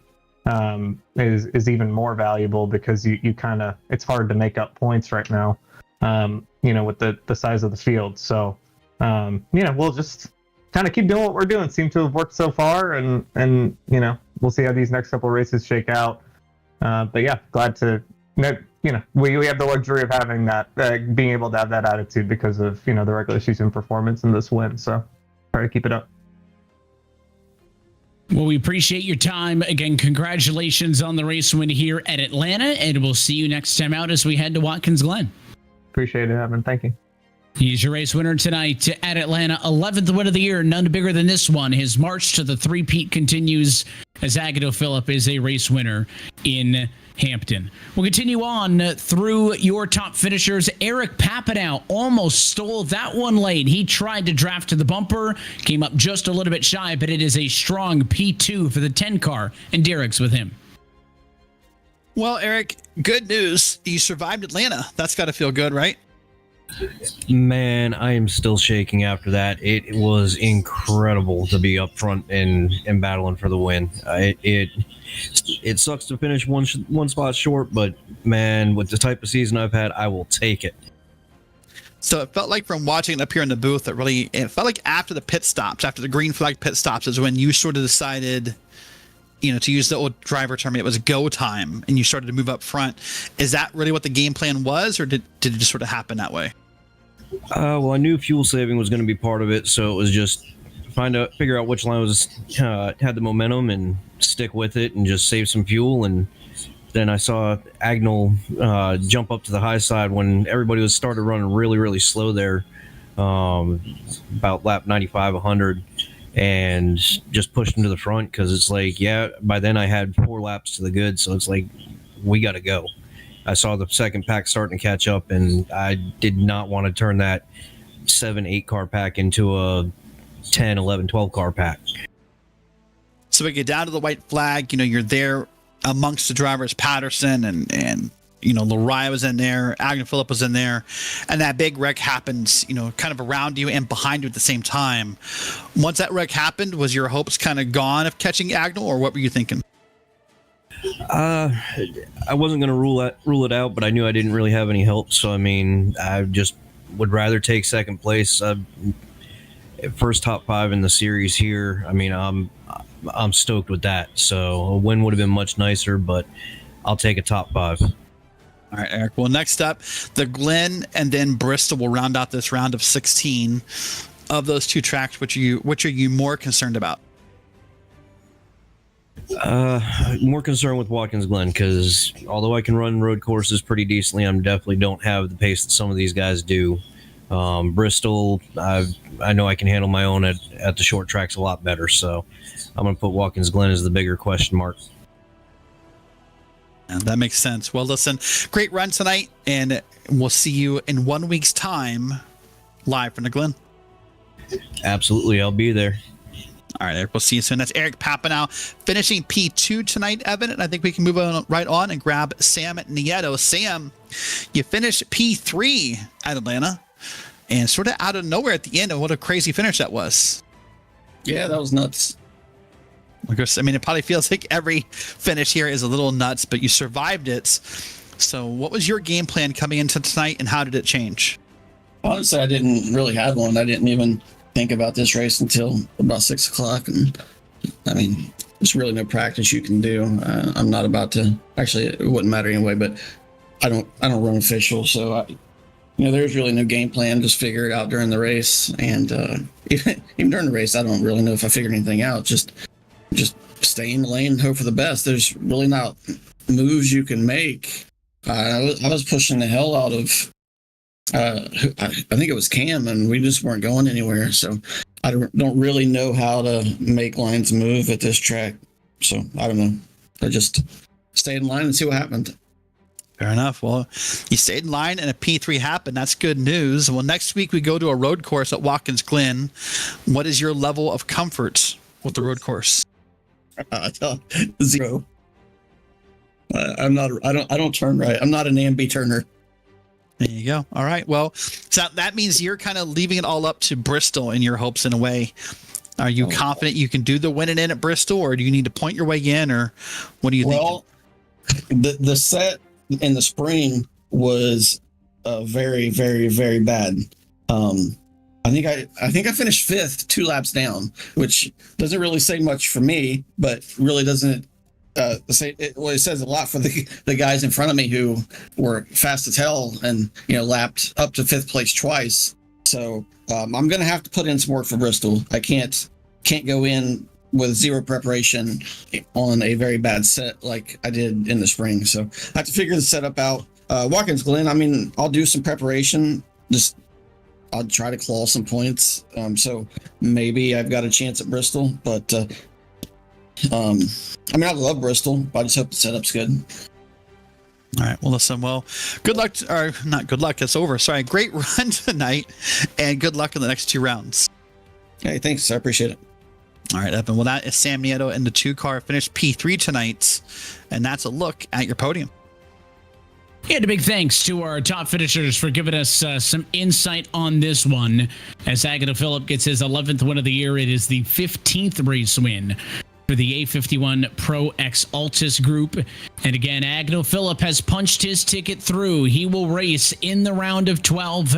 is even more valuable, because you kind of, it's hard to make up points right now. with the size of the field. So, we'll just kind of keep doing what we're doing. Seem to have worked so far, and we'll see how these next couple races shake out. But yeah, glad to, we have the luxury of having that, being able to have that attitude because of, the regular season performance and this win. So try to keep it up. Well, we appreciate your time. Again, congratulations on the race win here at Atlanta, and we'll see you next time out as we head to Watkins Glen. Appreciate it, Evan. Thank you. He's your race winner tonight at Atlanta. 11th win of the year, none bigger than this one. His march to the three-peat continues as Agado Phillip is a race winner in Hampton. We'll continue on through your top finishers. Eric Papineau almost stole that one late. He tried to draft to the bumper, came up just a little bit shy, but it is a strong P2 for the 10 car, and Derek's with him. Well, Eric, good news. You survived Atlanta. That's got to feel good, right? Man, I am still shaking after that. It was incredible to be up front and battling for the win. It sucks to finish one spot short, but man, with the type of season I've had, I will take it. So it felt like from watching it up here in the booth, it felt like after the pit stops, after the green flag pit stops, is when you sort of decided, to use the old driver term, it was go time, and you started to move up front. Is that really what the game plan was, or did it just sort of happen that way? Well, I knew fuel saving was going to be part of it, so it was just figure out which line had the momentum and stick with it and just save some fuel. And then I saw Agnell jump up to the high side when everybody was started running really, really slow there, about lap 95, 100. And just pushed him to the front because it's like, by then I had 4 laps to the good, so it's like, we got to go. I saw the second pack starting to catch up, and I did not want to turn that 7-8 car pack into a 10, 11, 12 car pack. So we get down to the white flag, you're there amongst the drivers, Patterson and Lariah was in there, Agnew Phillip was in there, and that big wreck happens, kind of around you and behind you at the same time. Once that wreck happened, was your hopes kind of gone of catching Agnew, or what were you thinking? I wasn't going to rule it out, but I knew I didn't really have any help, so I just would rather take second place. First top 5 in the series here. I'm stoked with that. So a win would have been much nicer, but I'll take a top 5. All right, Eric. Well, next up, the Glen and then Bristol will round out this round of 16. Of those two tracks, which are you more concerned about? More concerned with Watkins Glen because although I can run road courses pretty decently, I definitely don't have the pace that some of these guys do. Bristol, I know I can handle my own at the short tracks a lot better, so I'm going to put Watkins Glen as the bigger question mark. And that makes sense. Well, listen, great run tonight, and we'll see you in 1 week's time live from the Glen. Absolutely, I'll be there. All right, Eric, we'll see you soon. That's Eric Papineau finishing P2 tonight, Evan, and I think we can move on right on and grab Sam Nieto. Sam, you finished P3 at Atlanta, and sort of out of nowhere at the end, and what a crazy finish that was. Yeah, that was nuts. It probably feels like every finish here is a little nuts, but you survived it. So what was your game plan coming into tonight, and how did it change? Honestly, I didn't really have one. I didn't even think about this race until about 6 o'clock. And there's really no practice you can do. I'm not about to, actually, it wouldn't matter anyway, but I don't run official. So there's really no game plan. Just figure it out during the race. And even during the race, I don't really know if I figured anything out. Just stay in the lane and hope for the best. There's really not moves you can make. I was pushing the hell out of, I think it was Cam, and we just weren't going anywhere. So I don't really know how to make lines move at this track. So I don't know. I just stayed in line and see what happened. Fair enough. Well, you stayed in line and a P3 happened. That's good news. Well, next week we go to a road course at Watkins Glen. What is your level of comfort with the road course? 0. I don't turn right. I'm not an ambi turner. There you go. All right. Well, so that means you're kind of leaving it all up to Bristol in your hopes in a way. Are you confident you can do the win and in at Bristol, or do you need to point your way in, or what do you think? Well, the set in the spring was very, very, very bad. I think I finished fifth, 2 laps down, which doesn't really say much for me, but really doesn't say it. Well, it says a lot for the guys in front of me who were fast as hell and lapped up to 5th place twice. So I'm gonna have to put in some work for Bristol. I can't go in with 0 preparation on a very bad set like I did in the spring. So I have to figure the setup out. Watkins Glen, I mean, I'll do some preparation. I'll try to claw some points. So maybe I've got a chance at Bristol, but I mean, I love Bristol, but I just hope the setup's good. All right. Well, listen, good luck, or not good luck. It's over. Sorry. Great run tonight, and good luck in the next 2 rounds. Hey, thanks. I appreciate it. All right, Evan. Well, that is Sam Nieto in the 2-car, finished P3 tonight, and that's a look at your podium. And a big thanks to our top finishers for giving us some insight on this one. As Agnew Phillip gets his 11th win of the year, it is the 15th race win for the A51 Pro X Altus group. And again, Agnew Phillip has punched his ticket through. He will race in the round of 12.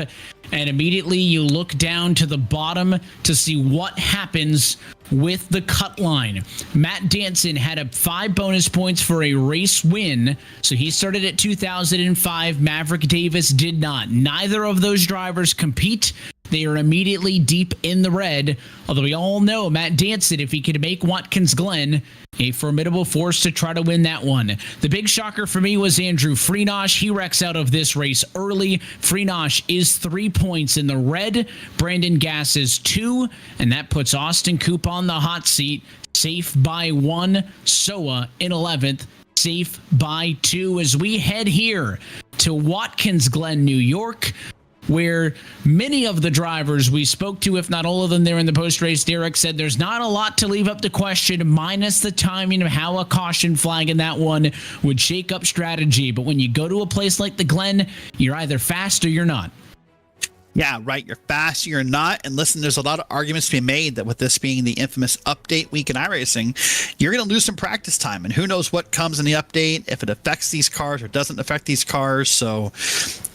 And immediately you look down to the bottom to see what happens with the cut line. Matt Danson had 5 bonus points for a race win. So he started at 2005. Maverick Davis did not. Neither of those drivers compete. They are immediately deep in the red. Although we all know Matt Danson, if he could make Watkins Glen a formidable force to try to win that one. The big shocker for me was Andrew Freenosh. He wrecks out of this race early. Freenosh is 3 points in the red. Brandon Gass is 2. And that puts Austin Coop on the hot seat. Safe by 1. Soa in 11th. Safe by 2 as we head here to Watkins Glen, New York, where many of the drivers we spoke to, if not all of them there in the post-race, Derek said there's not a lot to leave up to question, minus the timing of how a caution flag in that one would shake up strategy. But when you go to a place like the Glen, you're either fast or you're not. Yeah, right. You're fast, you're not. And listen, there's a lot of arguments to be made that with this being the infamous update week in iRacing, you're going to lose some practice time. And who knows what comes in the update, if it affects these cars or doesn't affect these cars. So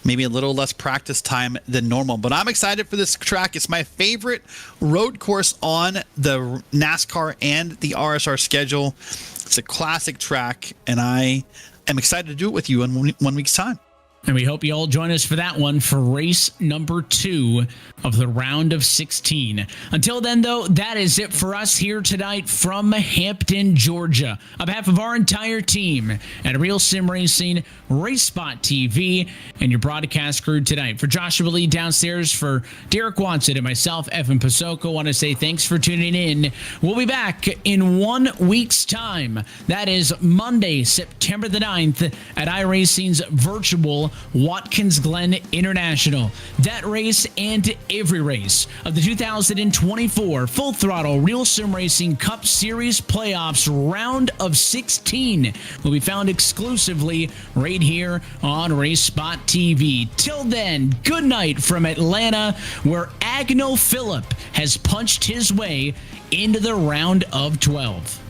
maybe a little less practice time than normal. But I'm excited for this track. It's my favorite road course on the NASCAR and the RSR schedule. It's a classic track, and I am excited to do it with you in 1 week's time. And we hope you all join us for that one for race number 2 of the round of 16. Until then, though, that is it for us here tonight from Hampton, Georgia. On behalf of our entire team at RealSimRacing, RaceSpotTV, and your broadcast crew tonight. For Joshua Lee downstairs, for Derek Watson and myself, Evan Pasoko, I want to say thanks for tuning in. We'll be back in 1 week's time. That is Monday, September the 9th at iRacing's virtual Watkins Glen International. That race and every race of the 2024 Full Throttle RealSimRacing Cup Series Playoffs Round of 16 will be found exclusively right here on RaceSpotTV. Till then, good night from Atlanta, where Agnew Phillip has punched his way into the round of 12.